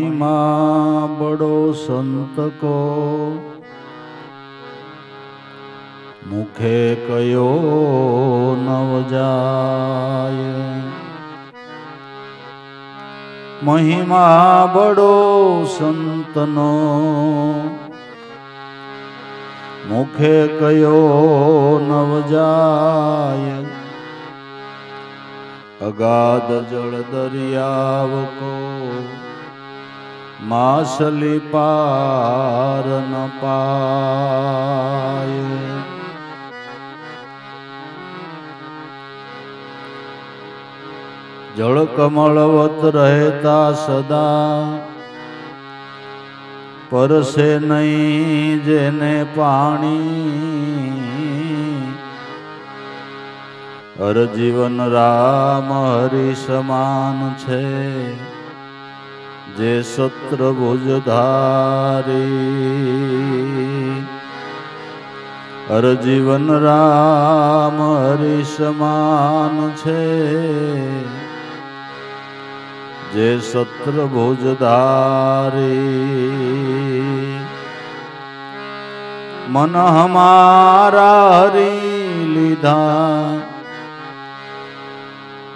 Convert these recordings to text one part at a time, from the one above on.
माँ बड़ो संत को मुखे कयो नव जाय। महिमा बड़ो संतनो मुखे कयो नव जाय। अगाध जल दरियाव को मासली पार न पाय। जल कमलवत रहता सदा परसे नहीं जेने पानी। हर जीवन राम हरि समान छे जे सत्र भुजधारी। हर जीवन राम हरि समान छे जे सत्र भुजधारी। मन हमारा हरि लीधा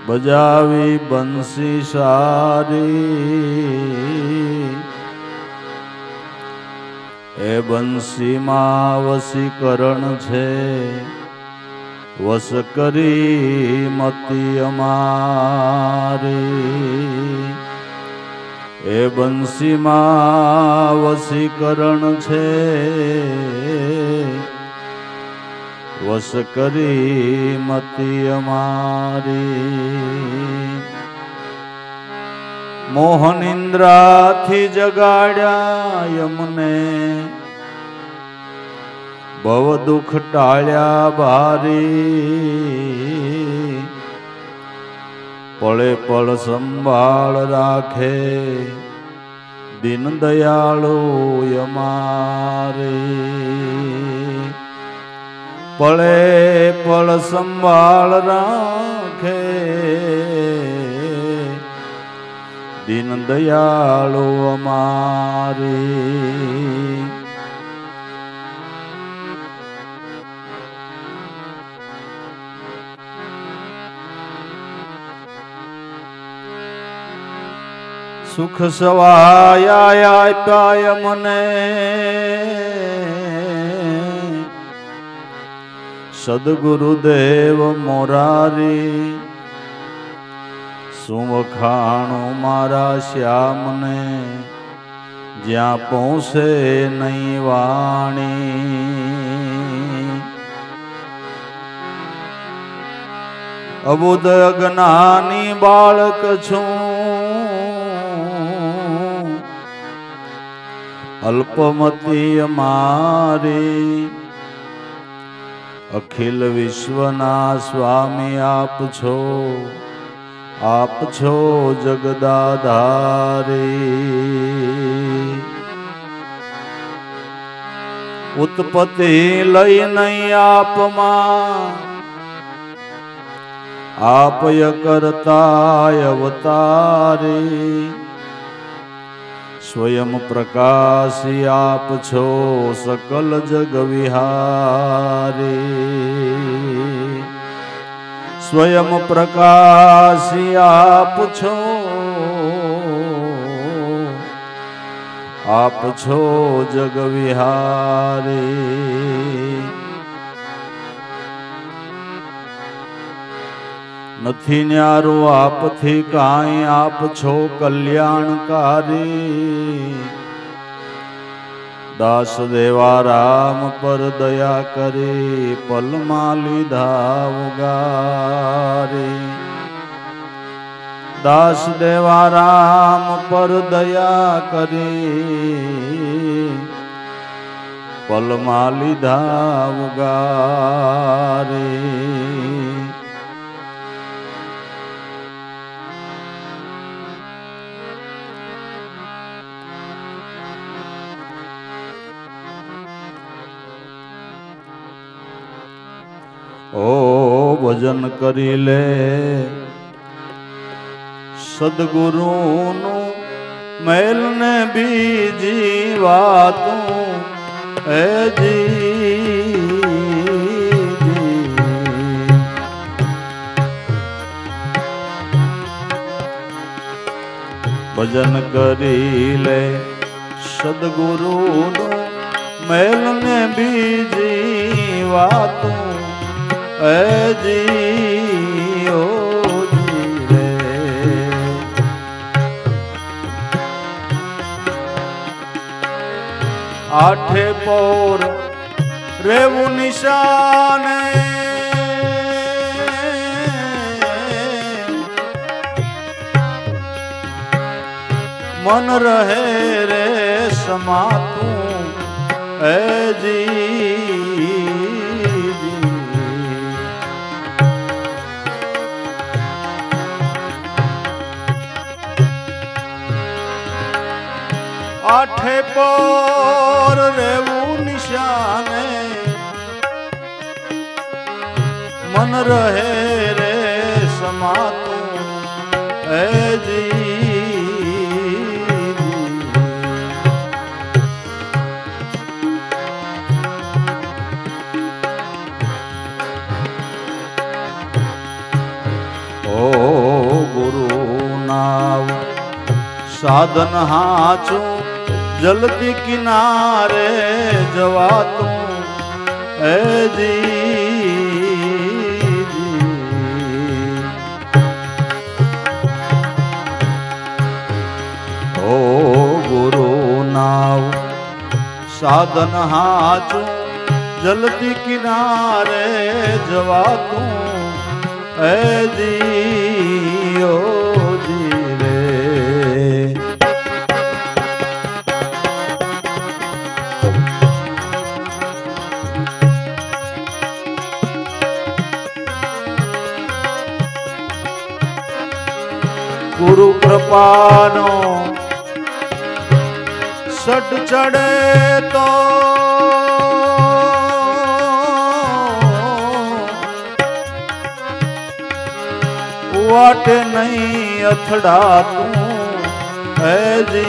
बजावी बंसी सारी। ए बंसी मां वशीकरण छे वश करी मती अमारी। ए बंसी मां वशीकरण छे वश करी मती अमारी। मोहन इंद्रा थी जगाड्या यमने भव दुख टाळ्या भारी। पळे पळ संभाळ राखे दीन दयाळु यमारे। पळे पळ संभाळ राखे दीन दयाळु अमारे। सुख सवाया आप्या मने सद्गुरुदेव मोरारी। सुवखाणु मारा श्याम ने ज्या पहुँचे नहीं वाणी। अबुद अज्ञानी बालक छूं अल्पमती अमारी। अखिल विश्वना स्वामी आप छो जगदाधारी। उत्पत्ति लय नहीं आप मां आप य करता अवतारी। स्वयं प्रकाशी आप छो सकल जग विहारी। स्वयं प्रकाशी आप छो जग विहारी। नथी न्यारो आपथी काई आप छो कल्याणकारी। दास देवा राम पर दया करे पलमा लीधा उगारे। दास देवा राम पर दया करे पलमा लीधा उगारे। ओ भजन करी ले सद्गुरुनु मैल ने बीजी वातों है जी। भजन करी ले सदगुरु नो मैल ने बीजी वातों है जी ओ जी रे। आठे पोर रेवु निशाने मन रहे रे समातू है जी। आठे पोर रेवू निशाने मन रहे रे समातू है जी। साधन हाचू जल्दी किनारे जवा तू है जी। ओ गुरु नाव साधन हाचू जल्दी किनारे जवा तू है जी ओ जी रे। गुरु कृपानो सट चढ़े तो वाट नहीं अथड़ा तू है जी।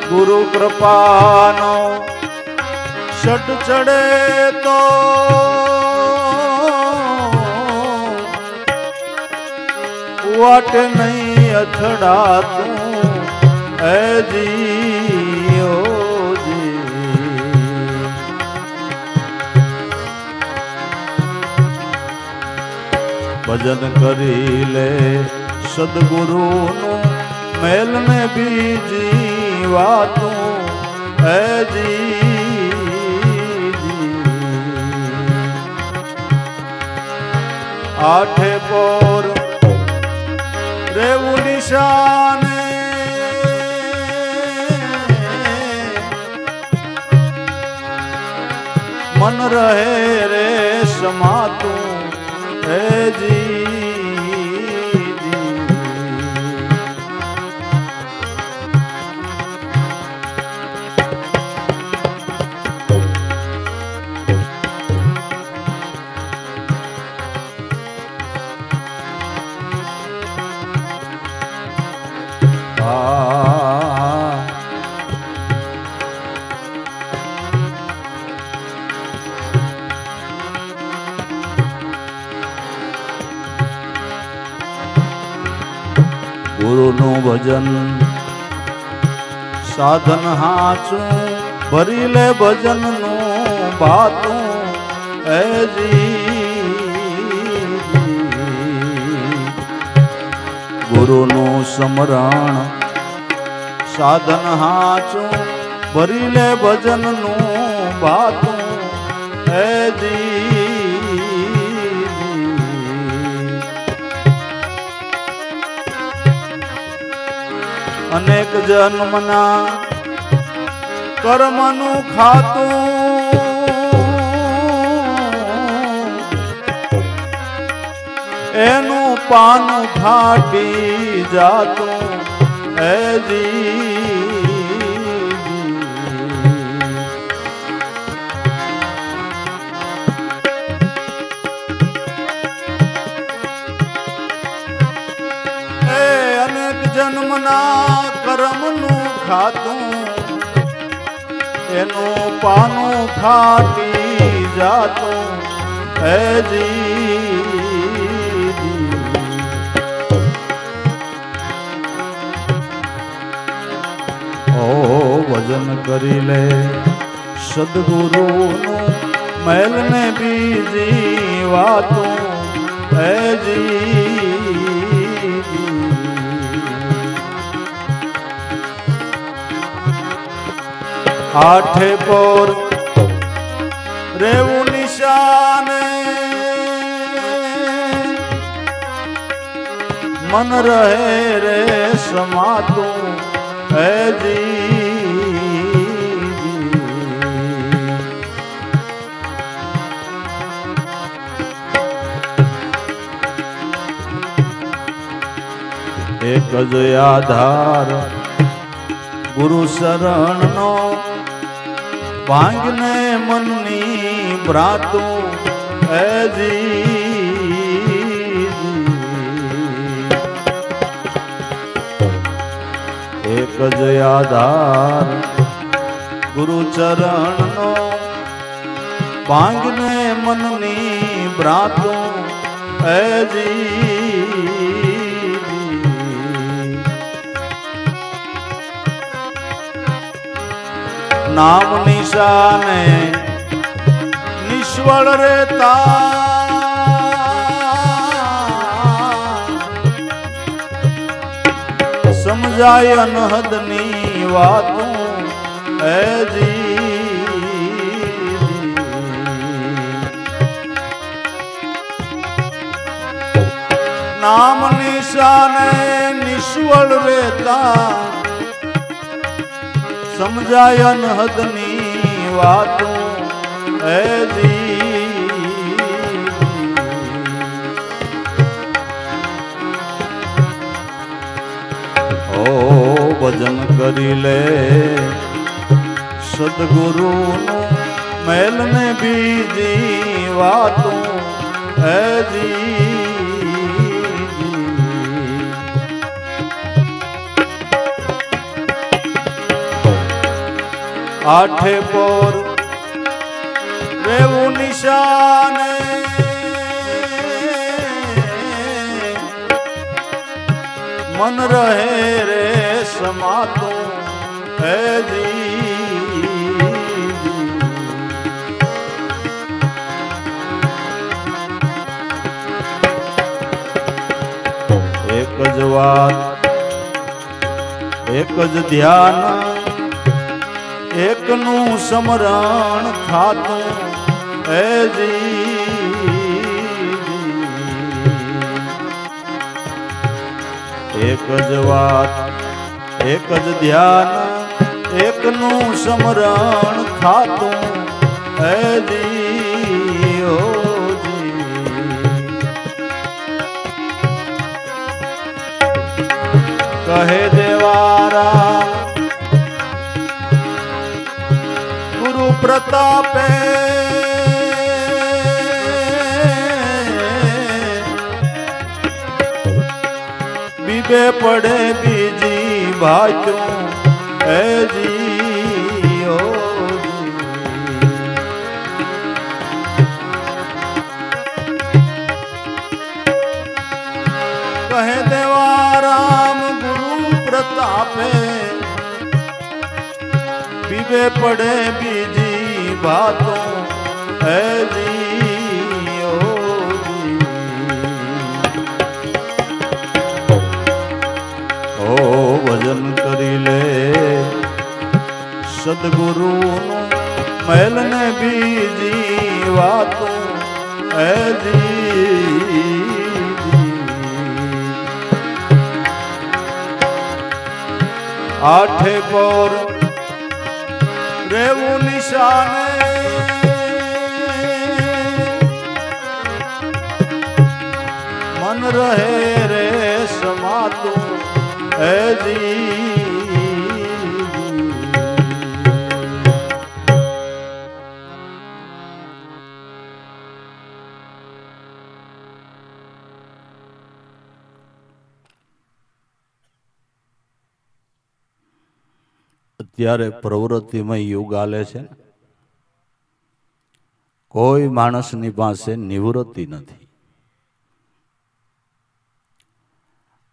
गुरु कृपानो सट चढ़े तो वाट नहीं अथड़ा तू है जी ओ जी। भजन करी ले सदगुरु नु मैल ने बीजी वातू है जी। आठे पोर रेवु निशाने मन रहे रे समातू है जी। गुरु नु भजन साधन हाचू भरी ले भजन नु बातू है जी। गुरु नु समरण साधन हाचू भरी ले भजन नु बातू है जी। अनेक जन्मना कर्मनु खातू एनु पानु फाटी जातू है जी। જન્મના કર્મનું ખાતું એનું પાનું ફાટી જાતું હે ઓ ભજન કરી લે સદગુરુનું મહેલ ને બીજી વાતું હે આઠે પોર રેવું નિશાને મન રહે રે સમાતું હે એક જ આધાર ગુરુ શરણનો ભાંગને મનની ભ્રાતું હે એક જ આધાર ગુરુ ચરણનો ભાંગને મનની ભ્રાતું હે નામ નિશાને નિષ્ફળ રહેતા સમજાય અનહદની વાતું હે નામ નિશાને નિષ્ફળ રહેતા સમજાય અનહદની વાતું હે ઓ ભજન કરી લે સદગુરુનું મહેલ ને બીજી વાતું હે આઠે પોર રેવું નિશાને મન રહે રે સમાતું હે એક જ વાત એક જ ધ્યાન એકનું સમરણ થાતું હે એક જ વાત એક જ ધ્યાન એકનું સમરણ થાતું હે કહે દેવારા ગુરુ પ્રતાપે બીબે પડે બીજી ભાચું હે કહે દેવારામ ગુરુ પ્રતાપે બીબે પડે બીજી બાતોं હે ઓ ભજન કરી લે સદગુરુનું મહેલ ને બીજી વાતું હે આઠે પોર રેવું નિશાને મન રહે રે સમાતું હે અત્યારે પ્રવૃત્તિમય યુગ હાલે છે. કોઈ માણસની પાસે નિવૃત્તિ નથી.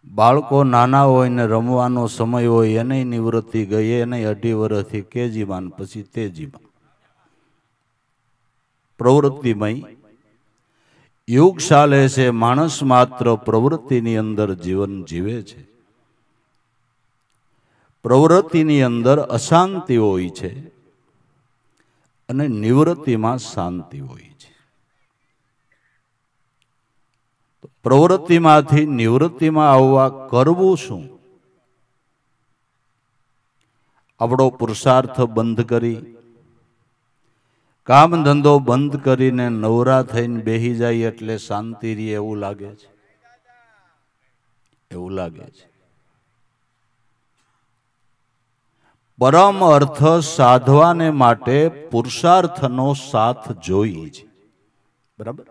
બાળકો નાના હોય ને રમવાનો સમય હોય એને નિવૃત્તિ ગઈ, એને 2.5 વર્ષથી કેજીમાં પછી તેજીમાં. પ્રવૃત્તિમય યુગ ચાલે છે. માણસ માત્ર પ્રવૃત્તિની અંદર જીવન જીવે છે. પ્રવૃત્તિની અંદર અશાંતિ હોય છે અને નિવૃત્તિમાં શાંતિ હોય છે. પ્રવૃત્તિમાંથી નિવૃત્તિમાં આવવા કરવું શું? આપણો પુરુષાર્થ બંધ કરી, કામ ધંધો બંધ કરીને નવરા થઈને બેહી જાય એટલે શાંતિ રહે એવું લાગે છે? એવું લાગે છે. પરમ અર્થ સાધવાને માટે પુરુષાર્થનો સાથ જોઈએ છે. બરાબર?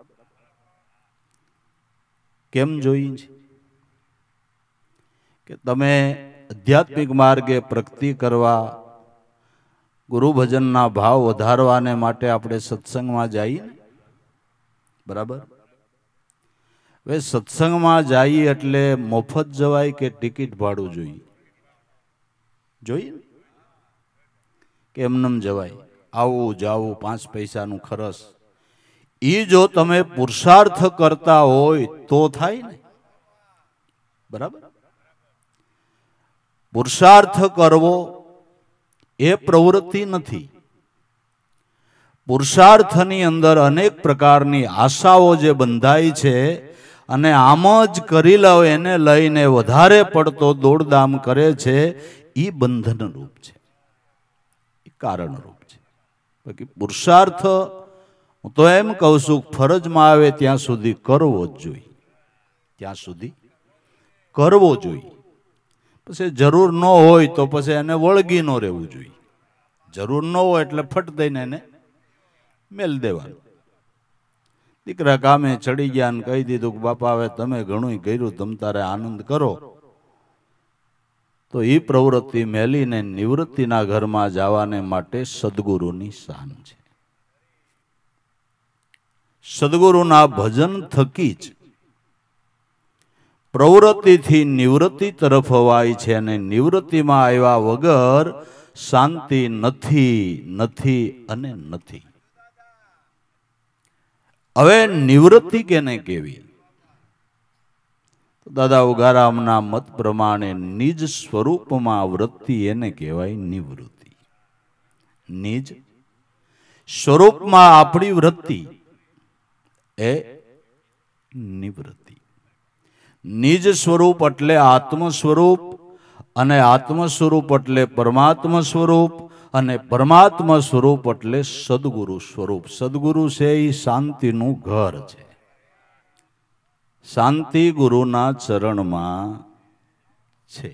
કેમ જોઈએ છે? કે તમે આધ્યાત્મિક માર્ગે પ્રગતિ કરવા, ગુરુ ભજનના ભાવ વધારવાને માટે આપણે સત્સંગમાં જઈએ. બરાબર? હવે સત્સંગમાં જઈએ એટલે મફત જવાય કે ટિકિટ ભાડું જોઈએ? જોઈએ કે એમનેમ જવાય? આવું જાવું 5 પૈસાનું ખરસ. એ જો તમે પુરુષાર્થ કરતા હોય તો થાય ને. બરાબર? પુરુષાર્થ કરવો એ પ્રવૃત્તિ નથી. પુરુષાર્થની અંદર અનેક પ્રકારની આશાઓ જે બંધાય છે અને આમ જ કરી લો એને લઈને વધારે પડતો દોડધામ કરે છે, એ બંધન રૂપ છે, એ કારણ રૂપ છે. બાકી પુરુષાર્થ હું તો એમ કહું છું, ફરજમાં આવે ત્યાં સુધી કરવો જ જોઈએ. ત્યાં સુધી કરવો જોઈએ. પછી જરૂર ન હોય તો પછી એને વળગી ન રહેવું જોઈએ. જરૂર ન હોય એટલે ફટ દઈને એને મેલ દેવાનું. દીકરા કામે ચડી ગયા ને કહી દીધું કે બાપા હવે તમે ઘણું કર્યું, તમ તારે આનંદ કરો, તો એ પ્રવૃત્તિ મેલીને નિવૃત્તિના ઘરમાં જવાને માટે સદગુરુની શાન છે. સદગુરુના ભજન થકી જ પ્રવૃત્તિથી નિવૃત્તિ તરફ અવાય છે અને નિવૃત્તિમાં આવ્યા વગર શાંતિ નથી, નથી અને નથી. હવે નિવૃત્તિ કેને કેવી? દાદા ઉગારામના મત પ્રમાણે નિજ સ્વરૂપમાં વૃત્તિ એને કહેવાય નિવૃત્તિ. નિજ સ્વરૂપમાં આપણી વૃત્તિ એ નિવૃત્તિ. નિજ સ્વરૂપ એટલે આત્મ સ્વરૂપ, અને આત્મ સ્વરૂપ એટલે પરમાત્મા સ્વરૂપ, અને પરમાત્મા સ્વરૂપ એટલે સદગુરુ સ્વરૂપ. સદગુરુ છે એ શાંતિનું ઘર છે. શાંતિ ગુરુના ચરણમાં છે.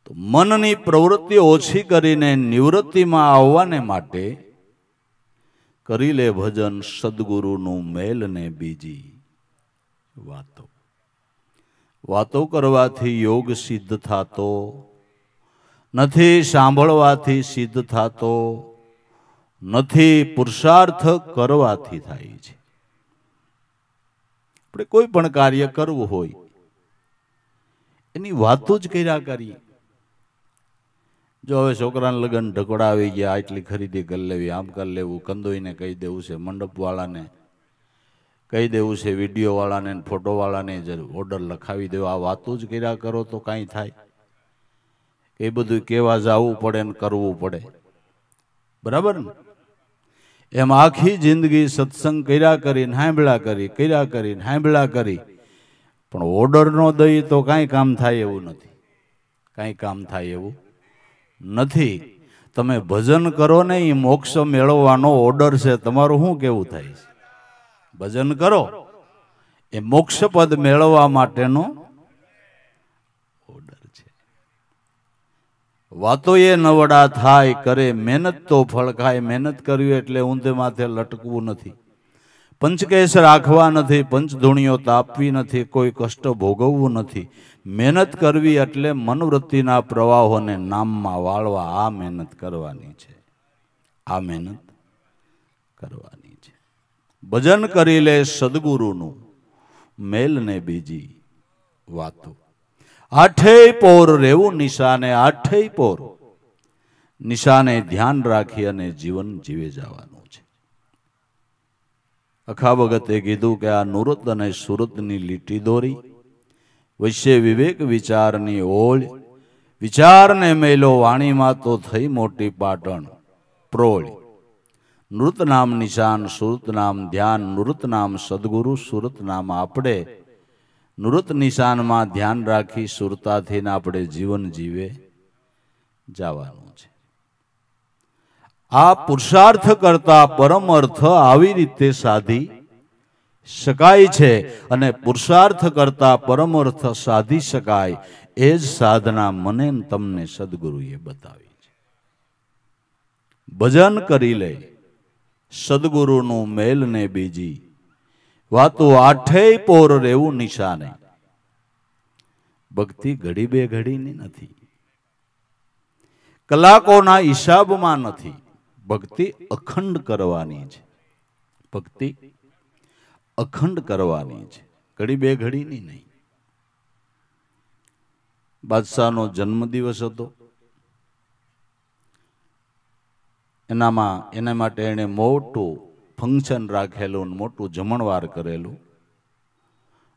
તો મનની પ્રવૃત્તિ ઓછી કરીને નિવૃત્તિમાં આવવાને માટે કરી લે ભજન સદગુરુનું મેલ ને બીજી વાતો. વાતો કરવાથી યોગ સિદ્ધ થતો નથી, સાંભળવાથી સિદ્ધ થતો નથી, પુરુષાર્થ કરવાથી થાય છે. આપણે કોઈ પણ કાર્ય કરવું હોય એની વાતો જ કર્યા કરીએ. જો હવે છોકરાને લગ્ન ઢકોડા આવી ગયા, આટલી ખરીદી કરી લેવી, આમ કરી લેવું, કંદોઈને કહી દેવું છે, મંડપવાળાને કહી દેવું છે, વિડીયોવાળાને ફોટોવાળાને ઓર્ડર લખાવી દેવો, આ વાતો જ કર્યા કરો તો કાંઈ થાય? એ બધું કેવા જવું પડે ને કરવું પડે. બરાબર ને? એમ આખી જિંદગી સત્સંગ કર્યા કરીને સાંભળ્યા કરી, કર્યા કરીને સાંભળ્યા કરી, પણ ઓર્ડર ન દઈ તો કાંઈ કામ થાય એવું નથી. કાંઈ કામ થાય એવું નથી. તમે ભજન કરો ને એ મોક્ષ મેળવવાનો ઓર્ડર છે. તમારું શું કેવું થાય છે? ભજન કરો એ મોક્ષ પદ મેળવવા માટેનો ઓર્ડર છે. વાતો એ નવડા થાય કરે, મહેનત તો ફળ ખાય. મહેનત કરવી એટલે ઊંધે માથે લટકવું નથી. પંચકેશ રાખવા નથી, પંચધૂણીઓ તાપવી નથી, કોઈ કષ્ટ ભોગવવું નથી. મહેનત કરવી એટલે મનવૃત્તિના પ્રવાહોને નામમાં વાળવા. આ મહેનત કરવાની છે, આ મહેનત કરવાની છે. ભજન કરી લે સદગુરુનું, મેલ ને બીજી વાતો. આઠેય પોર રહેવું નિશાને, આઠેય પોર નિશાને ધ્યાન રાખી અને જીવન જીવે જવાનું છે. અખા ભગતે કીધું કે આ નુરત અને સુરતની લીટી દોરી, વૈશ્ય વિવેક વિચારની ઓળ, વિચારને મેલો વાણીમાં તો થઈ મોટી પાટણ પ્રોળ. નૃત નામ નિશાન, સુરત નામ ધ્યાન, નૃત નામ સદગુરુ, સુરત નામ આપણે. નૃત નિશાનમાં ધ્યાન રાખી સુરતાથી આપણે જીવન જીવે જવાનું છે. આ પુરુષાર્થ કરતા પરમ અર્થ આવી રીતે સાધી શકાય છે, અને પુરુષાર્થ કરતા પરમ અર્થ સાધી શકાય એ જ સાધના મને તમને સદગુરુએ બતાવી છે. ભજન કરી લે સદગુરુનું, મેલ ને બીજી વાતો. આઠેય પોર રહેવું નિશાને. ભક્તિ ઘડી બે ઘડીની નથી, કલાકોના હિસાબમાં નથી. ભક્તિ અખંડ કરવાની છે, ભક્તિ અખંડ કરવાની છે, ઘડી બે ઘડીની નહીં. બાદશાહનો જન્મદિવસ હતો, એના માટે એને મોટું ફંક્શન રાખેલું, મોટું જમણવાર કરેલું.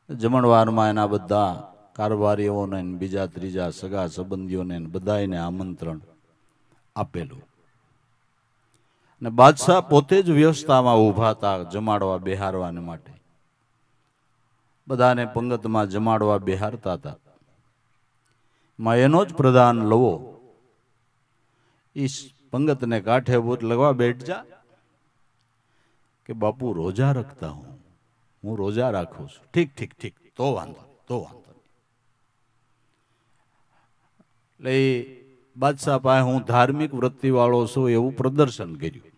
જમણવારમાં એના બધા કારભારીઓને, બીજા ત્રીજા સગા સંબંધીઓને બધાને આમંત્રણ આપેલું. અને બાદશાહ પોતે જ વ્યવસ્થામાં ઊભા હતા જમાડવા બેહારવાને માટે. બધાને પંગતમાં જમાડવા બેહારતા હતા. માં એનો જ પ્રધાન લવો ઈ પંગતને કાંઠે બૂત લગવા બેઠ જા કે બાપુ રોજા રખતા હું રોજા રાખું છું. ઠીક ઠીક ઠીક, તો વાંધો નહીં. એટલે બાદશાહ પાસે હું ધાર્મિક વૃત્તિ વાળો છું એવું પ્રદર્શન કર્યું.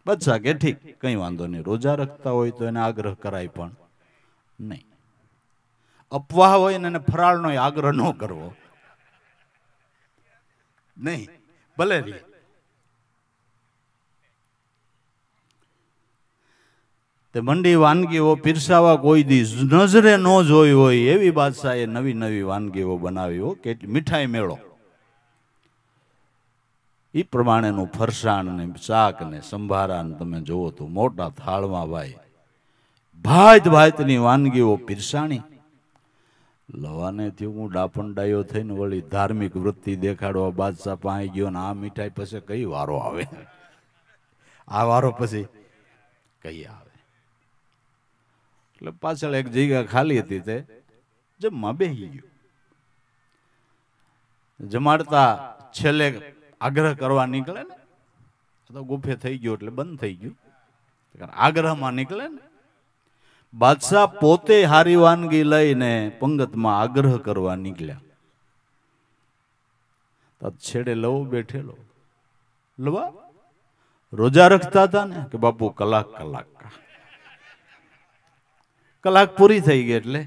બાદશાહ કે ઠીક, કઈ વાંધો નહીં, રોજા રખતા હોય તો એને આગ્રહ કરાય, પણ નહીં. અપવાહ હોય ને એને ફરાળનો આગ્રહ ન કરવો, નહીં, ભલે રે. તે મંડી વાનગીઓ પીરસાવા કોઈ દી નજરે ન જોઈ હોય એવી બાદશાહે નવી નવી વાનગીઓ બનાવી હો. કેટલી મીઠાઈ મેળો એ પ્રમાણેનું ફરસાણ ને શાક ને સંભારા ને તમે જોવો તો મોટા થાળમાં ભાઈ ભાતની વાનગીઓ પીરસાણી. લવાને થયું હું ડાપણ ડાયો થઈને વળી ધાર્મિક વૃત્તિ દેખાડવા બાદશાહ પાસે ગયો ને આ મીઠાઈ પછી કઈ વારો આવે, આ વારો પછી કઈ આવે. એટલે પાછળ એક જગ્યા ખાલી હતી, તે જમવા બેસી ગયો. જમાડતા છેલ્લે આગ્રહ કરવા નીકળે ને, તો ગુફે થઈ ગયો એટલે બંધ થઈ ગયું. આગ્રહમાં નીકળે ને, બાદશાહ પોતે હારી વાનગી લઈને પંગતમાં આગ્રહ કરવા નીકળ્યા. છેડે લવો બેઠેલો. લવા રોજા રખતા હતા ને કે બાપુ કલાક પૂરી થઈ ગઈ. એટલે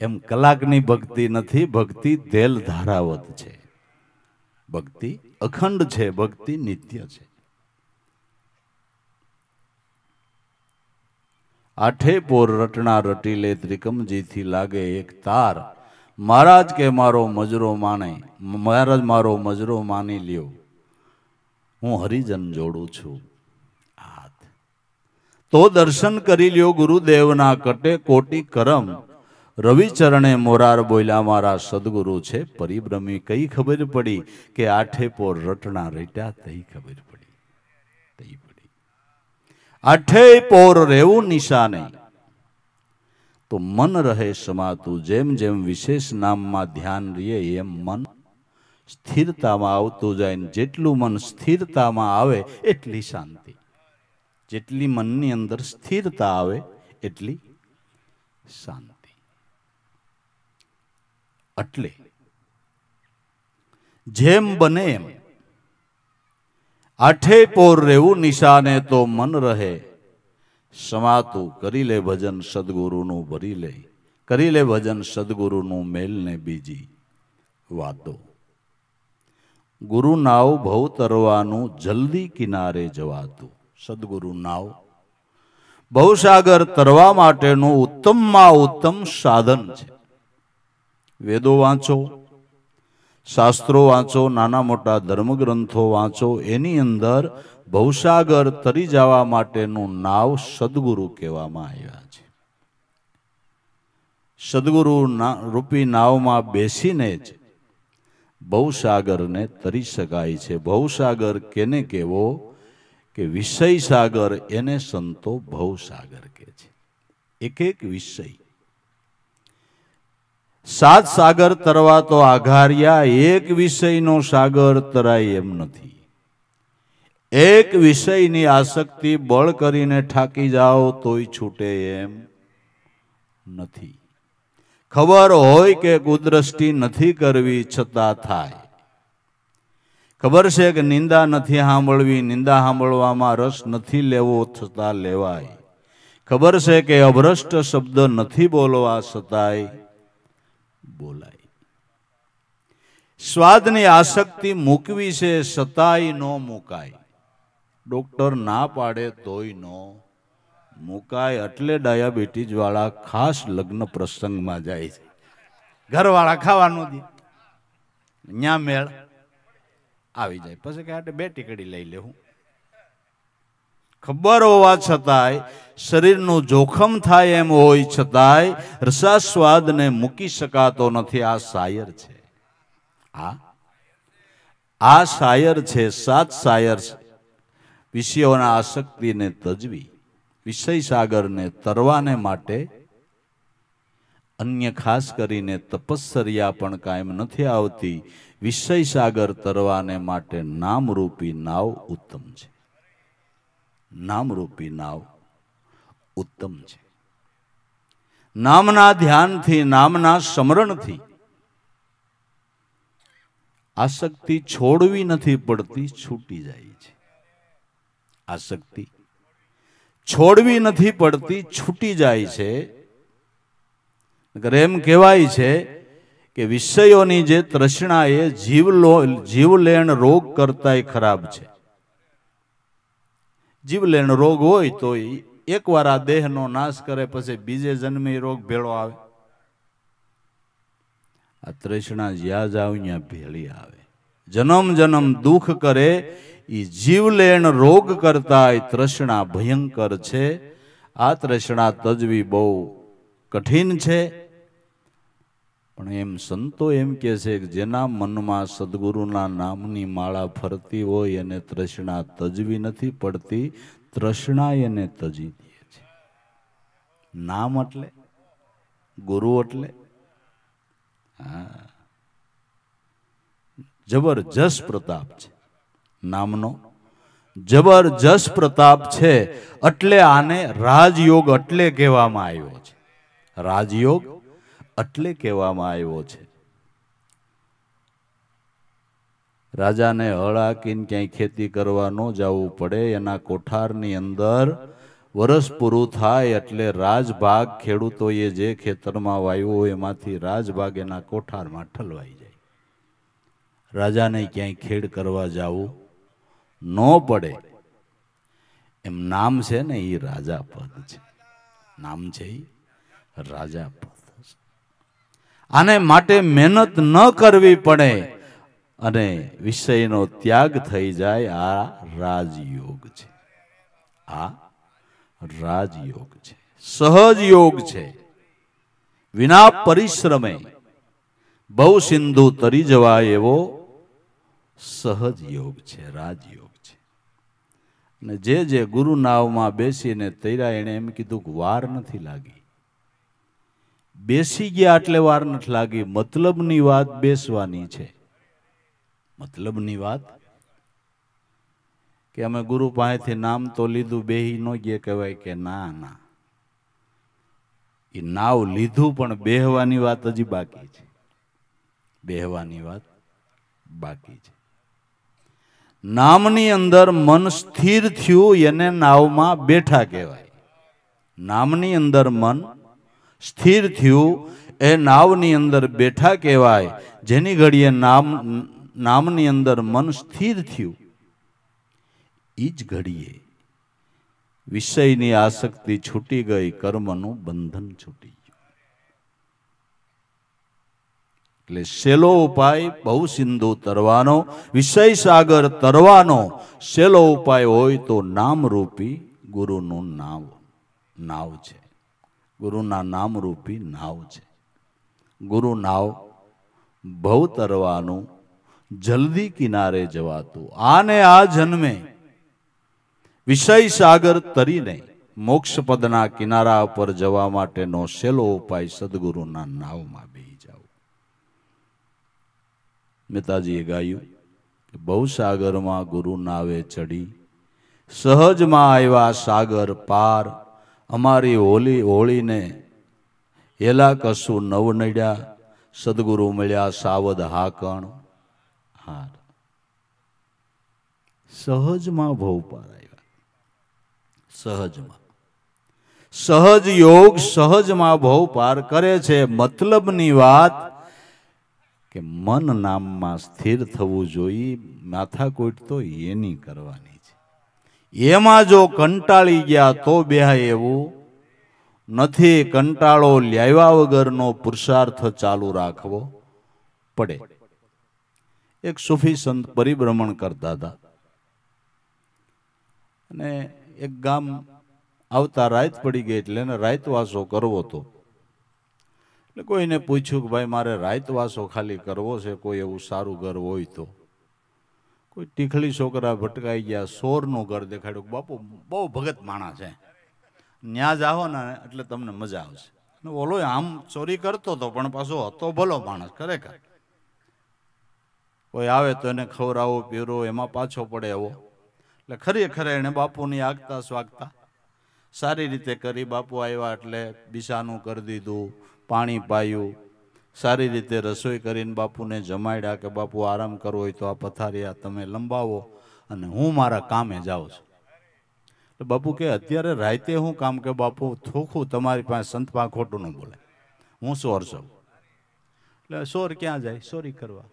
એમ કલાકની ભક્તિ નથી, ભક્તિ તેલ ધારાવત છે, ભક્તિ અખંડ છે, ભક્તિ નિત્ય છે. આઠે પોર રટણા રટી લે ત્રિકમજીથી લાગે એક તાર. મહારાજ કે મારો મજરો માને, મહારાજ મારો મજરો માની લ્યો, હું હરિજન જોડું છું હાથ. તો દર્શન કરી લ્યો ગુરુદેવના કટે કોટી કરમ. રવિચરણે મોરાર બોલ્યા મારા સદગુરુ છે પરિભ્રમી. કઈ ખબર પડી કે આઠે પોર રટણા રટ્યા, તઈ ખબર પડી. આઠે પોર રહેવું નિશાને તો મન રહે સમાતું. જેમ જેમ વિશેષ નામમાં ધ્યાન રહે એમ મન સ્થિરતામાં આવતું જાય. જેટલું મન સ્થિરતામાં આવે એટલી શાંતિ. જેટલી મનની અંદર સ્થિરતા આવે એટલી શાંતિ. એટલે જેમ બને એમ આઠે પોર રેવું નિશાને તો મન રહે, સમાતું કરી લે ભજન સદગુરુનું ભરી લે, કરી લે ભજન સદગુરુનું મેલ ને બીજી વાતો. ગુરુ નાવ ભવ તરવાનું જલ્દી કિનારે જવાતું. સદગુરુ નાવ ભવસાગર તરવા માટેનું ઉત્તમમાં ઉત્તમ સાધન છે. વેદો વાંચો, શાસ્ત્રો વાંચો, નાના મોટા ધર્મગ્રંથો વાંચો, એની અંદર ભવસાગર તરી જવા માટેનું નાવ સદગુરુ કહેવામાં આવ્યા છે. સદગુરુ રૂપી નાવમાં બેસીને જ ભવસાગરને તરી શકાય છે. ભવસાગર કેને કહેવો કે વિષય સાગર, એને સંતો ભવસાગર કહે છે. એક એક વિષય. સાત સાગર તરવા તો આઘાર્યા, એક વિષયનો સાગર તરાય એમ નથી. એક વિષયની આસક્તિ બળ કરીને ઠાકી જાઓ તોય છૂટે એમ નથી. ખબર હોય કે કુદ્રષ્ટિ નથી કરવી છતાં થાય. ખબર છે કે નિંદા નથી સાંભળવી, નિંદા સાંભળવામાં રસ નથી લેવો છતાં લેવાય. ખબર છે કે અભ્રષ્ટ શબ્દ નથી બોલવા છતાંય બોલાય. સ્વાદની આસક્તિ મૂકવી છે છતાંય ન મુકાય. ડોક્ટર ના પાડે તોય ન મુકાય. એટલે ડાયાબિટીસ વાળા ખાસ લગ્ન પ્રસંગમાં જાય છે. ઘરવાળા ખાવાનું દે, ન્યા મેળ આવી જાય. પછી કે બે ટીકડી લઈ લેવું. ખબર હોવા છતાંય, શરીરનું જોખમ થાય એમ હોય છતાંય રસાસ્વાદને મૂકી શકાતો નથી. આ શાયર છે. આ શાયર છે. સાત શાયર વિષયોના આસક્તિને તજવી, વિષય સાગરને તરવાને માટે અન્ય ખાસ કરીને તપસ્સરિયા પણ કાયમ નથી આવતી. વિષય સાગર તરવાને માટે નામરૂપી નાવ ઉત્તમ છે. નામરૂપી નાવ ઉત્તમ છે. નામના ધ્યાનથી, નામના સ્મરણથી આસક્તિ છોડવી નથી પડતી, છૂટી જાય છે. આસક્તિ છોડવી નથી પડતી, છૂટી જાય છે. એમ કહેવાય છે કે વિષયોની જે તૃષ્ણા એ જીવલેણ રોગ કરતાંય ખરાબ છે. જીવલેણ રોગ હોય તો એકવાર આ દેહનો નાશ કરે, પછી બીજે જન્મે રોગ ભેળો આવે. આ તૃષ્ણા જ્યાં જાવ ત્યાં ભેળી આવે. જન્મ જન્મ દુઃખ કરે. એ જીવલેણ રોગ કરતાંય તૃષ્ણા ભયંકર છે. આ તૃષ્ણા તજવી બહુ કઠિન છે. પણ એમ સંતો એમ કહે છે કે જેના મનમાં સદગુરુના નામની માળા ફરતી હોય એને તૃષ્ણા તજવી નથી પડતી, તૃષ્ણા એને તજી દે છે. નામ એટલે, ગુરુ એટલે જબરજસ્ત પ્રતાપ છે. નામનો જબરજસ્ત પ્રતાપ છે. એટલે આને રાજયોગ એટલે કહેવામાં આવ્યો છે. રાજયોગ એટલે કહેવામાં આવ્યો છે. રાજાને હળ હાંકીને ક્યાંય ખેતી કરવા ન જવું પડે. એના કોઠારની અંદર વરસ પૂરું થાય એટલે રાજભાગ ખેડૂતોએ જે ખેતરમાં વાવ્યો હોય એમાંથી રાજભાગ એના કોઠારમાં ઠલવાઈ જાય. રાજાને ક્યાંય ખેડ કરવા જવું ન પડે. એમ નામ છે ને એ રાજા પદ છે. નામ છે એ રાજા પદ. આને માટે મહેનત ન કરવી પડે અને વિષયનો ત્યાગ થઈ જાય. આ રાજયોગ છે. આ રાજયોગ છે. સહજ યોગ છે. વિના પરિશ્રમે બહુ સિંધુ તરી જવાય એવો સહજ યોગ છે. રાજયોગ છે. અને જે ગુરુ નાવમાં બેસીને તૈરા એને એમ કીધું કે વાર નથી લાગી. બેસી ગયા એટલે વાર નથી લાગી. મતલબની વાત બેસવાની છે. મતલબની વાત કે અમે ગુરુ પાસેથી નામ તો લીધું, બેહી ન ગયા કહેવાય કે ના ના. એ નાવ લીધું પણ બેહવાની વાત હજી બાકી છે. બેહવાની વાત બાકી છે. નામની અંદર મન સ્થિર થયું એને નાવમાં બેઠા કહેવાય. નામની અંદર મન સ્થિર થયું એ નાવની અંદર બેઠા કહેવાય. જેની ઘડીએ નામની અંદર મન સ્થિર થયું એ જ ઘડીએ વિષયની આસક્તિ છૂટી ગઈ, કર્મનું બંધન છૂટી ગયું. એટલે સેલો ઉપાય બહુ સિંધુ તરવાનો, વિષય સાગર તરવાનો સેલો ઉપાય હોય તો નામરૂપી ગુરુનું નાવ છે. ગુરુના નામરૂપી નાવ છે. ગુરુ નાવ ભવ તરવાનું, જલ્દી કિનારે જવાતું. આને આ જન્મે વિષય સાગર તરીને મોક્ષ પદના કિનારા પર જવા માટેનો સેલો ઉપાય સદગુરુના નાવમાં બેહી જાવ. મહેતાજીએ ગાયું કે બહુ સાગરમાં ગુરુ નાવે ચડી, સહજમાં આવ્યા સાગર પાર. અમારી હોળીને એલા કશું નવ નડ્યા, સદગુરુ મળ્યા સાવધ હાકણ હાર. સહજમાં ભવ પાર આવ્યા. સહજમાં સહજ યોગ સહજમાં ભવ પાર કરે છે. મતલબની વાત કે મન નામમાં સ્થિર થવું જોઈએ. માથાકૂટ તો એની કરવાની છે. એમાં જો કંટાળી ગયા તો બેહાય એવું નથી. કંટાળો લાવ્યા વગરનો પુરુષાર્થ ચાલુ રાખવો પડે. એક સુફી સંત પરિભ્રમણ કરતા હતા અને એક ગામ આવતા રાત પડી ગઈ એટલે એને રાતવાસો કરવો હતો. એટલે કોઈને પૂછ્યું કે ભાઈ મારે રાતવાસો ખાલી કરવો છે, કોઈ એવું સારું ઘર હોય તો. કોઈ ટીખળી છોકરા ભટકાઈ ગયા, સોરનું ઘર દેખાડ્યું. બાપુ બહુ ભગત માણસ છે, ન્યા જાઓ ને એટલે તમને મજા આવશે. ઓલો આમ ચોરી કરતો હતો પણ પાછો હતો ભલો માણસ ખરેખર. કોઈ આવે તો એને ખવડાવો પીરો એમાં પાછો પડે એવો. એટલે ખરેખર એને બાપુની આગતા સ્વાગતા સારી રીતે કરી. બાપુ આવ્યા એટલે બિસાનું કરી દીધું, પાણી પાયું, સારી રીતે રસોઈ કરીને બાપુને જમાડ્યા કે બાપુ આરામ કરવો હોય તો આ પથારિયા તમે લંબાવો અને હું મારા કામે જાઉં છું. એટલે બાપુ કે અત્યારે રાતે હું કામ? કે બાપુ થોખું તમારી પાસે સંતપા ખોટું ન બોલે, હું સોર છું. એટલે સોર ક્યાં જાય? સોરી કરવા.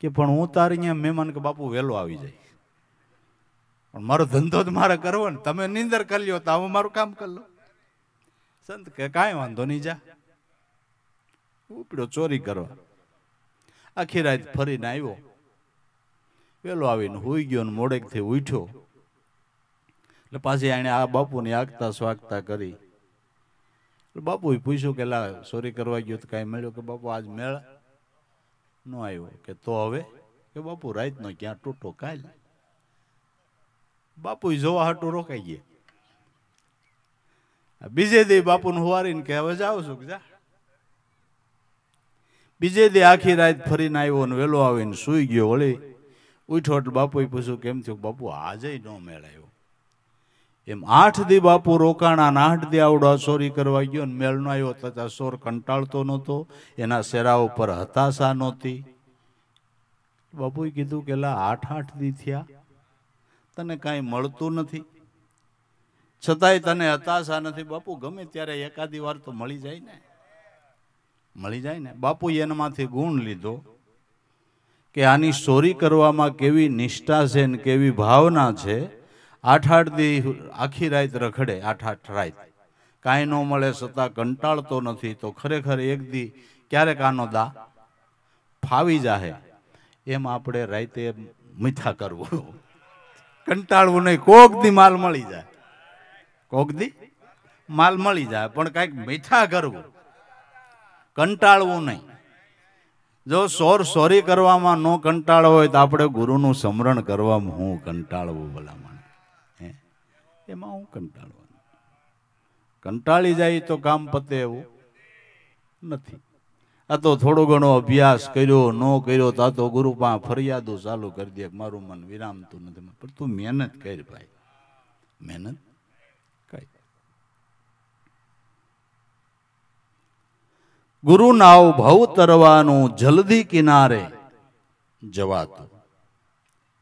કે પણ હું તારી અહીંયા મહેમાન. કે બાપુ વહેલો આવી જાય પણ મારો ધંધો જ મારે કરવો ને, તમે નિંદર કરી લ્યો તો હું મારું કામ કરી લો. સંત કે કાંઈ વાંધો નહીં, જા. ઉપડ્યો ચોરી કરવા. આખી રાત ફરીને આવ્યો, વહેલો આવીને હુઈ ગયો ને મોડેકથી ઉઠ્યો. એટલે પાછી એને આ બાપુની આગતા સ્વાગતા કરી. એટલે બાપુએ પૂછ્યું કે લા ચોરી કરવા ગયો તો કાંઈ મળ્યો? કે બાપુ આજ મેળ ન આવ્યો. કે તો હવે? કે બાપુ રાતનો ક્યાં તૂટો કાલ. બાપુ જોવા હાટું રોકાઈ ગયા. બીજે દી બાપુને હુવારીને કે હવે જાઉં છું. જા. બીજે દી આખી રાત ફરીને આવ્યો ને વહેલો આવીને સુઈ ગયો. વળી ઉઠ્યો એટલે બાપુએ પૂછ્યું કેમ થયું? બાપુ આજે ન મેળ આવ્યો. એમ 8 દી બાપુ રોકાણા ને 8 દી આવડો ચોરી કરવા ગયો ને મેળ નો આવ્યો. તથા ચોર કંટાળતો નહોતો, એના શેરા ઉપર હતાશા નહોતી. બાપુએ કીધું કે લા 8 દી થયા, તને કાંઈ મળતું નથી, છતાંય તને હતાશા નથી. બાપુ ગમે ત્યારે એકાદી વાર તો મળી જાય ને, મળી જાય ને. બાપુએ એનામાંથી ગુણ લીધો કે આની ચોરી કરવામાં કેવી નિષ્ઠા છે ને કેવી ભાવના છે. 8 દી આખી રાત રખડે, 8 રાત કાંઈ ન મળે છતાં કંટાળતો નથી. તો ખરેખર એક દી ક્યારેક આનો દા ફાવી જાહે. એમ આપણે રાતે મીઠા કરવું, કંટાળવું નહીં. કોક દી માલ મળી જાય, કોક દી માલ મળી જાય, પણ કાંઈક મીઠા કરવું, કંટાળવું નહીં. જો સોરી કરવામાં ન કંટાળો હોય તો આપણે ગુરુનું સ્મરણ કરવામાં હું કંટાળવું ભલામણ? એમાં હું કંટાળવાનું? કંટાળી જાય તો કામ પતે એવું નથી. આ તો થોડો ઘણો અભ્યાસ કર્યો ન કર્યો તો આ તો ગુરુ પાસે ફરિયાદો ચાલુ કરી દે, મારું મન વિરામતું નથી. પણ તું મહેનત કર ભાઈ, મહેનત કઈ. ગુરુ નાવ ભવ તરવાનું, જલ્દી કિનારે જવાતું.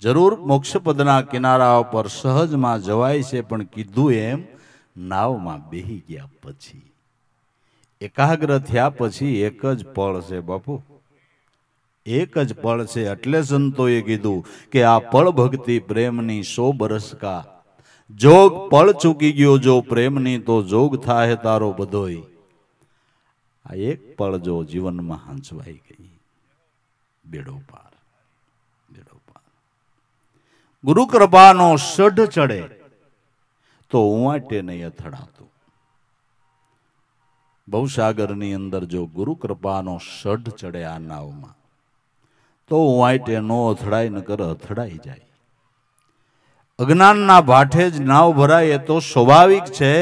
જરૂર મોક્ષપદના કિનારા પર સહજમાં જવાય છે, પણ કીધું એમ નાવમાં બેહી ગયા પછી, એકાગ્ર થયા પછી એક જ પળ છે બાપુ, એક જ પળ છે. એટલે સંતોએ કીધું કે આ પળ ભક્તિ પ્રેમની 100 બરસ કા, જોગ પળ ચૂકી ગયો જો પ્રેમની તો જોગ થાય તારો બધોય. આ એક પળ જો જીવનમાં હંચવાઈ ગઈ, બેડો પાર, બેડો પાર. ગુરુ કૃપાનો સઢ ચડે તો ઉવાટે નહીં અથડાતું. ભવસાગરની અંદર જો ગુરુ કૃપાનો સઢ ચડે આ નાવમાં તો ઉવાટે નો અથડાય, નકર અથડાઈ જાય. અજ્ઞાનના ભાઠે જ નાવ ભરાય એ તો સ્વાભાવિક છે,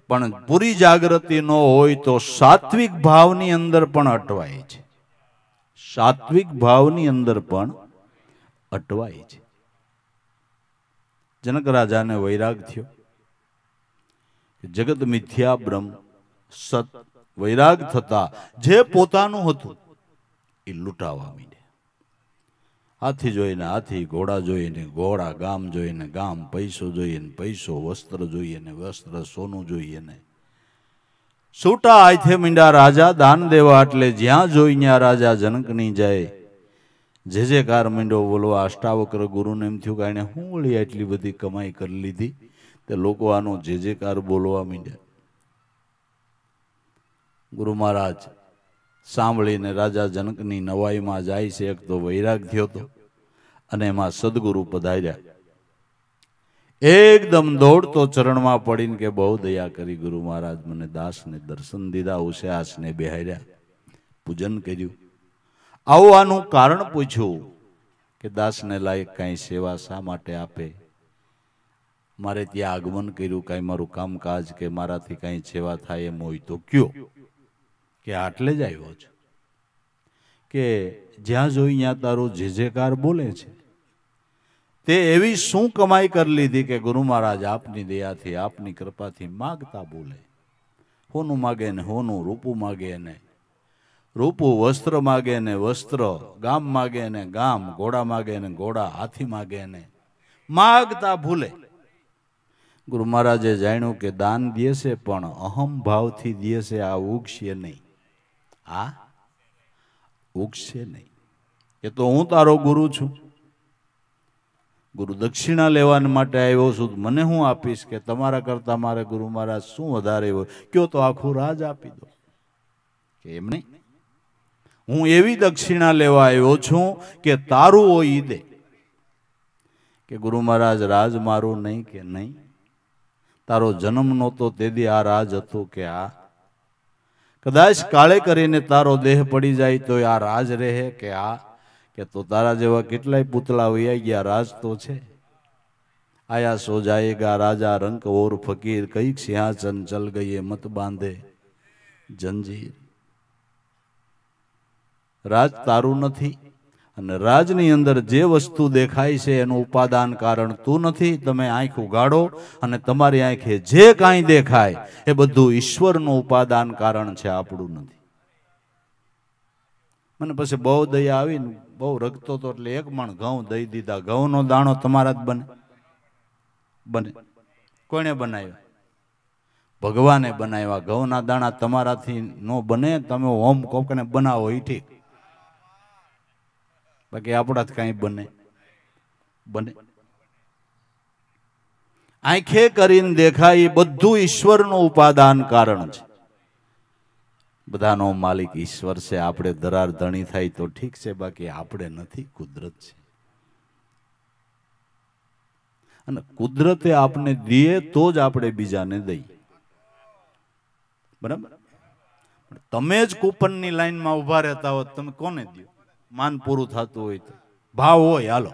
પણ પૂરી જાગૃતિ ન હોય તો સાત્વિક ભાવની અંદર પણ અટવાય છે, સાત્વિક ભાવની અંદર પણ અટવાય છે. જનક રાજાને વૈરાગ થયો, જગત મિથ્યા બ્રહ્મ સત. વૈરાગ થતા જે પોતાનું હતું એ લૂંટાવા માંડ્યા. હાથી જોઈને હાથી, ઘોડા જોઈને ઘોડા, ગામ જોઈને ગામ, પૈસો જોઈએ ને પૈસો, વસ્ત્ર જોઈએ ને વસ્ત્ર, સોનું જોઈએ ને. છૂટા આથે મીંડા રાજા દાન દેવા, એટલે જ્યાં જોઈ ત્યાં રાજા જનકની જાય જે જે કાર મીંડો બોલવા. અષ્ટાવક્ર ગુરુને એમ થયું કે એને હું વળી આટલી બધી કમાઈ કરી લીધી, તે લોકો આનો જે જે કાર બોલવા માંડ્યા. ગુરુ મહારાજ સાંભળીને રાજા જનકની નવાઈમાં જાય છે. એક તો વૈરાગ થયો હતો અને એમાં સદગુરુ પધાર્યા. એકદમ દોડતો ચરણમાં પડીને કે બહુ દયા કરી ગુરુ મહારાજ, મને દાસને દર્શન દીધા. ઉસ્યાસને બેહાર્યા, પૂજન કર્યું. આવવાનું કારણ પૂછ્યું કે દાસને લાયક કાંઈ સેવા શા માટે આપે, મારે ત્યાં આગમન કર્યું, કાંઈ મારું કામકાજ કે મારાથી કાંઈ સેવા થાય એમ હોય તો કયો. કે આટલે જ આવ્યો છું, કે જ્યાં જોઈ ત્યાં તારું જે જે કાર બોલે છે, તે એવી શું કમાઈ કરી લીધી કે ગુરુ મહારાજ આપની દયાથી, આપની કૃપાથી માગતા બોલે. હોનું માગે ને હોનું, રૂપું માગે ને રૂપું, વસ્ત્ર માગે ને વસ્ત્ર, ગામ માગે ને ગામ, ઘોડા માગે ને ઘોડા, હાથી માગે ને માગતા ભૂલે. ગુરુ મહારાજે જાણ્યું કે દાન દેશે પણ અહમ ભાવથી દેશે, આ ઉગશે નહીં, આ ઉગશે નહીં. એ તો હું તારો ગુરુ છું, ગુરુ દક્ષિણા લેવા માટે આવ્યો છું, મને હું આપીશ કે તમારા કરતા મારે ગુરુ મહારાજ શું વધારે હોય, કયો તો આખું રાજ આપી દો. કે એમ નહીં, હું એવી દક્ષિણા લેવા આવ્યો છું કે તારું હોય ઈ દે. કે ગુરુ મહારાજ રાજ મારું નહીં, કે નહીં, તારો જન્મ નહોતો તેથી આ રાજ હતું, કે આ કદાચ કાળે કરીને તારો દેહ પડી જાય તો આ રાજ રહે, કે આ કે તો તારા જેવા કેટલાય પૂતળા વૈયા ગયા, રાજ તો છે. આયા સો જાયેગા રાજા રંક ઓર ફકીર, કઈક સિંહાસન ચલ ગયે મત બાંધે જંજીર. રાજ તારું નથી, અને રાજની અંદર જે વસ્તુ દેખાય છે એનું ઉપાદાન કારણ તું નથી. તમે આંખ ઉગાડો અને તમારી આંખે જે કાંઈ દેખાય એ બધું ઈશ્વરનું ઉપાદાન કારણ છે, આપણું નથી. મને પછી બહુ દયા આવીને બહુ રગતો હતો એટલે એક મણ ઘઉં દઈ દીધા. ઘઉંનો દાણો તમારા જ બને? બને. કોણે બનાવ્યા? ભગવાને બનાવ્યા. ઘઉંના દાણા તમારાથી નો બને, તમે હોમ કોકને બનાવો એ ઠીક, બાકી આપણાથી કાંઈ બને? બને. આંખે કરીને દેખાય એ બધું ઈશ્વરનું ઉપાદાન કારણ છે. બધાનો માલિક ઈશ્વર છે. આપણે ધરાર ધણી થાય તો ઠીક છે, બાકી આપણે નથી, કુદરત છે. અને કુદરતે આપણે દઈએ તો જ આપણે બીજાને દઈએ, બરાબર? તમે જ કૂપનની લાઈનમાં ઉભા રહેતા હોત, તમે કોને દો? માન પૂરું થતું હોય તો ભાવ હોય, હાલો.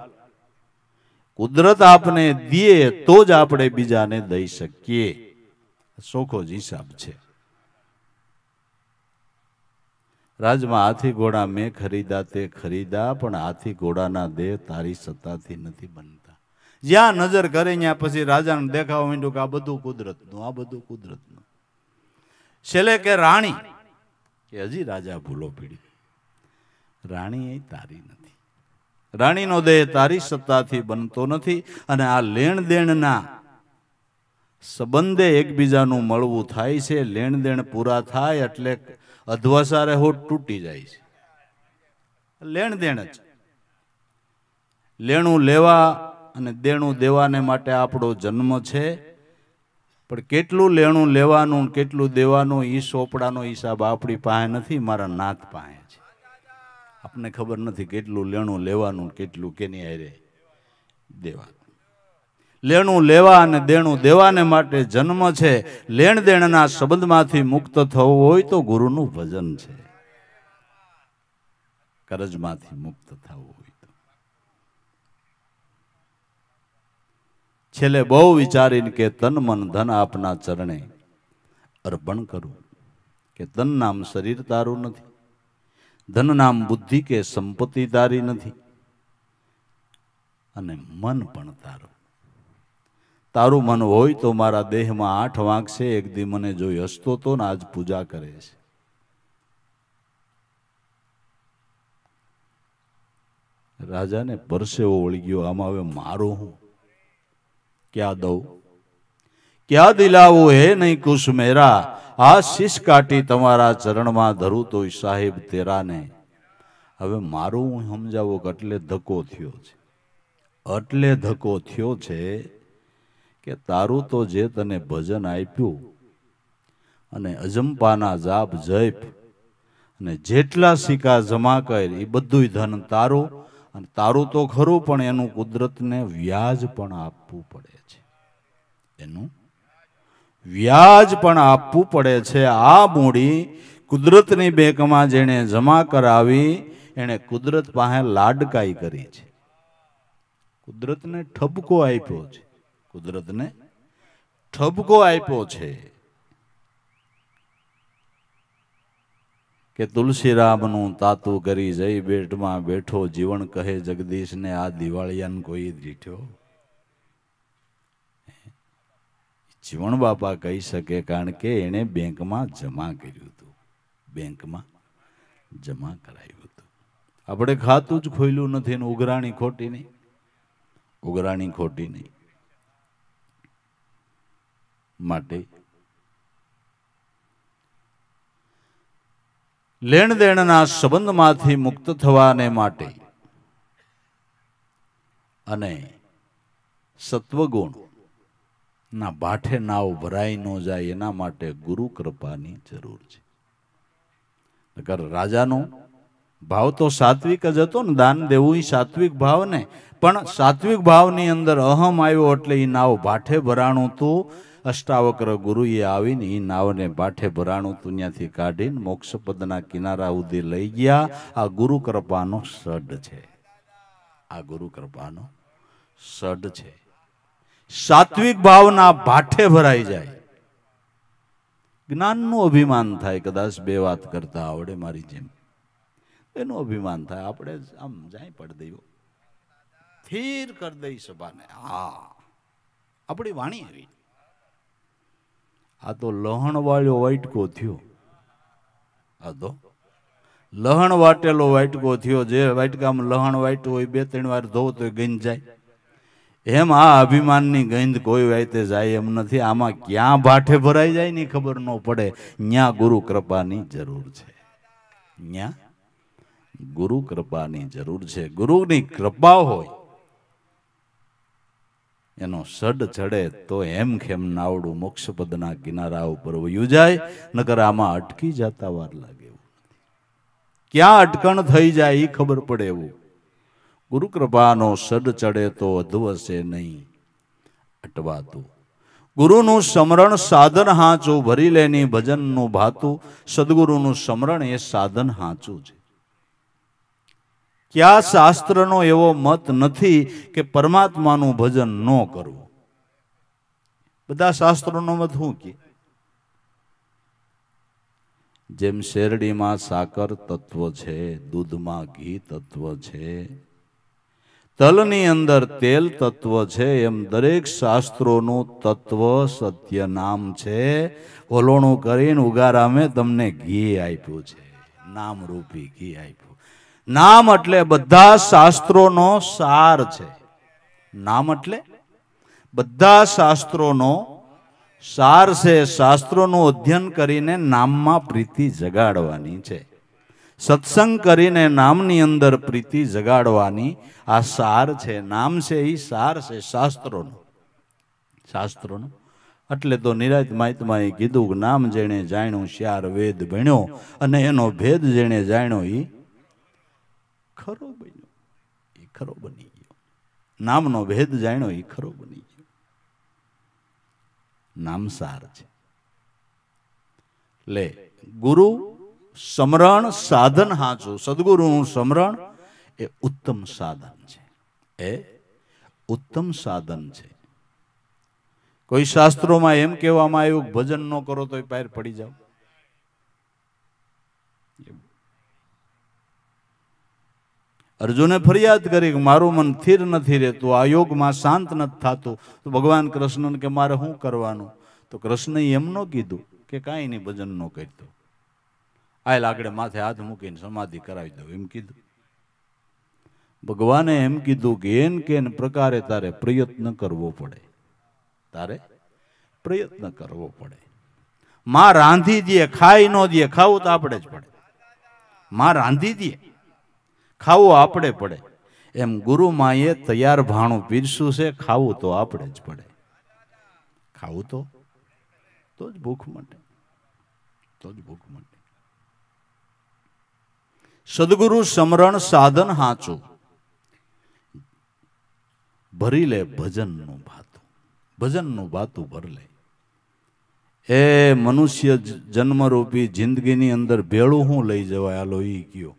કુદરત આપણે દે તો જ આપણે બીજાને દઈ શકીએ. સોખો જ હિસાબ છે. રાજમાં હાથી ઘોડા મેં ખરીદા તે ખરીદા, પણ હાથી ઘોડાના દેહ તારી સત્તાથી નથી બનતા. જ્યાં નજર કરે ત્યાં પછી રાજાને દેખાવા માંડ્યું કે આ બધું કુદરતનું, આ બધું કુદરતનું. છેલ્લે કે રાણી, કે હજી રાજા ભૂલો પીડી, રાણી એ તારી નથી. રાણીનો દેહ તારી સત્તાથી બનતો નથી, અને આ લેણ દેણના સંબંધે એકબીજાનું મળવું થાય છે. લેણ દેણ પૂરા થાય એટલે અધવાસારે હોઠ તૂટી જાય છે. લેણ દેણ જ. લેણું લેવા અને દેણું દેવાને માટે આપણો જન્મ છે, પણ કેટલું લેણું લેવાનું કેટલું દેવાનું એ સોપડાનો હિસાબ આપણી પાસે નથી, મારા નાથ પાસે છે. આપને ખબર નથી કેટલું લેણું લેવાનું કેટલું કેની હારે દેવાનું. લેણું લેવા અને દેણું દેવાને માટે જન્મ છે. લેણ દેણના સંબંધમાંથી મુક્ત થવું હોય તો ગુરુનું ભજન છે. કરજમાંથી મુક્ત થવું હોય તો છેલ્લે બહુ વિચારીને કે તન મન ધન આપના ચરણે અર્પણ કરું, કે તન નામ શરીર તારું નથી, ધન નામ બુદ્ધિ કે સંપત્તિ તારી નથી, અને મન પણ તારું. તારું મન હોય તો મારા દેહમાં 8 વાંક છે. એક દી મને જોઈ હસતો તો ને આજ પૂજા કરે છે. રાજાને પરસેવો વળગ્યો, આમાં હવે મારું હું ક્યાં દઉં, ક્યાં દિલાવું હે નહીં કુશ મેરા, આ શીશ કાટી તમારા ચરણમાં ધરું તોય સાહેબ તેરાને. હવે મારું હું સમજાવું કે એટલે ધક્કો થયો છે, એટલે ધક્કો થયો છે કે તારું તો જે તને ભજન આપ્યું અને અજંપાના જાપ જપ અને જેટલા સિક્કા જમા કર એ બધું ધન તારું, અને તારું તો ખરું પણ એનું કુદરતને વ્યાજ પણ આપવું પડે છે. એનું વ્યાજ પણ આપવું પડે છે. આ મૂડી કુદરતની બેંકમાં જેણે જમા કરાવી એણે કુદરત પાસે લાડકાઈ કરી છે. કુદરતને ઠપકો આપ્યો છે. કુદરતને ઠપકો આપ્યો છે કે તુલસીરામનું તાતું કરી જઈ બેટમાં બેઠો જીવન કહે જગદીશને, આ દિવાળિયાને કોઈ દીઠ્યો. જીવણ બાપા કહી શકે, કારણ કે એણે બેંકમાં જમા કર્યું હતું, બેંકમાં જમા કરાયું હતું. આપણે ખાતું જ ખોલ્યું નથી ને ઉઘરાણી ખોટી નહીં, ઉઘરાણી ખોટી નહીં. માટે લેણ દેણના સંબંધમાંથી મુક્ત થવાને માટે અને સત્વગુણ ના બાઠે નાવ ભરાઈ ન જાય એના માટે ગુરુ કૃપાની જરૂર છે. નકર રાજાનો ભાવ તો સાત્વિક જ હતો ને, દાન દેવું એ સાત્વિક ભાવ ને, પણ સાત્વિક ભાવની અંદર અહમ આવ્યો એટલે એ નાવ બાઠે ભરાણું તું. અષ્ટાવક્ર ગુરુએ આવીને એ નાવને બાઠે ભરાણું તું ત્યાંથી કાઢીને મોક્ષપદના કિનારા સુધી લઈ ગયા. આ ગુરુ કૃપાનો સડ છે, આ ગુરુ કૃપાનો સડ છે. સાત્વિક ભાવના બાઠે ભરાઈ જાય, જ્ઞાનનું અભિમાન થાય. કદાચ 2 વાત કરતા આવડે મારી જેમ, એનું અભિમાન થાય. આપણે આમ જાય પડ દઈઓ સ્થિર કરી દઈ સભાને. હા, આપણી વાણી એવી. આ તો લહણ વાળ્યો વાટકો થયો, આ તો લહણ વાટેલો વાટકો થયો. જે વાટકામાં લહણ વાટ્યું હોય 2-3 વાર ધોવો તો ગંધ જાય. એમ આ અભિમાનની ગંધ કોઈ વાતે જાય એમ નથી. આમાં ક્યાં ભાઠે ભરાઈ જાય ની ખબર ન પડે. ન્યા ગુરુ કૃપાની જરૂર છે, ન્યા ગુરુ કૃપાની જરૂર છે. ગુરુની કૃપા હોય એનો સડ ચડે તો એમ ખેમ નાવડું મોક્ષપદના કિનારા ઉપર વયું જાય. નકર આમાં અટકી જતા વાર લાગે એવું નથી. ક્યાં અટકણ થઈ જાય એ ખબર પડે એવું. ગુરુ કૃપાનો સડ ચડે તો અધવસે નહીં અટવાતું. ગુરુનું સ્મરણ સાધન હાચું, ભરી લેની ભજનનું ભાતું. સદગુરુનું સ્મરણ એ સાધન હાચું છે. ક્યાં શાસ્ત્રનો એવો મત નથી કે પરમાત્માનું ભજન ન કરવું. બધા શાસ્ત્રોનો મત શું કે? જેમ શેરડીમાં સાકર તત્વ છે, દૂધમાં ઘી તત્વ છે, તલની અંદર તેલ તત્વ છે, એમ દરેક શાસ્ત્રોનું તત્વ સત્ય નામ છે. ઓલોણું કરીને ઉગારામે તમને ઘી આપ્યું છે, નામ રૂપી ઘી આપ્યું. નામ એટલે બધા શાસ્ત્રોનો સાર છે. નામ એટલે બધા શાસ્ત્રોનો સાર છે. શાસ્ત્રોનું અધ્યયન કરીને નામમાં પ્રીતિ જગાડવાની છે. સત્સંગ કરીને નામની અંદર પ્રીતિ જગાડવાની આ સાર છે. નામ છે એ સાર છે શાસ્ત્રોનો. શાસ્ત્રોનો એટલે તો નિરાત મહાત્માએ કીધું કે નામ જેણે જાણ્યું શ્યાર વેદ ભણ્યો, અને એનો ભેદ જેણે જાણ્યો એ ખરો બન્યો. એ ખરો બની ગયો. નામનો ભેદ જાણ્યો એ ખરો બની ગયો. નામ સાર છે. લે ગુરુ સમરણ સાધન હાચું. સદગુરુનું સમરણ એ ઉત્તમ સાધન છે. એ ઉત્તમ સાધન છે. કોઈ શાસ્ત્રોમાં એમ કહેવામાં આવ્યું કે ભજન ન કરો તો પાર પડી જાવ. અર્જુને ફરિયાદ કરી કે મારું મન સ્થિર નથી રહેતું, આ યોગમાં શાંત નથી થતું. તો ભગવાન કૃષ્ણને કે મારે શું કરવાનું? તો કૃષ્ણએ એમ ન કીધું કે કાંઈ નહીં, ભજન ન કરતો, આયલ આગળ માથે હાથ મૂકીને સમાધિ કરાવી દો એમ કીધું. ભગવાને એમ કીધું કે એન કેન પ્રકારે તારે પ્રયત્ન કરવો પડે. તારે પ્રયત્ન કરવો પડે. માં રાંધી દે, ખાઈ ન દે, ખાવું તો આપણે જ પડે. માં રાંધી દે, ખાવું આપણે પડે. એમ ગુરુ માએ તૈયાર ભાણું પીરસ્યું છે, ખાવું તો આપણે જ પડે. ખાવું તો જ ભૂખ મટે. તો જ ભૂખ મટે. સદગુરુ સમરણ સાધન હાચું. ભરી લે ભજનનું ભાતું. ભજનનું ભાતું ભર લે. એ મનુષ્ય જન્મરૂપી જિંદગીની અંદર ભેળું હું લઈ જવાય? હાલો ઈ કયો.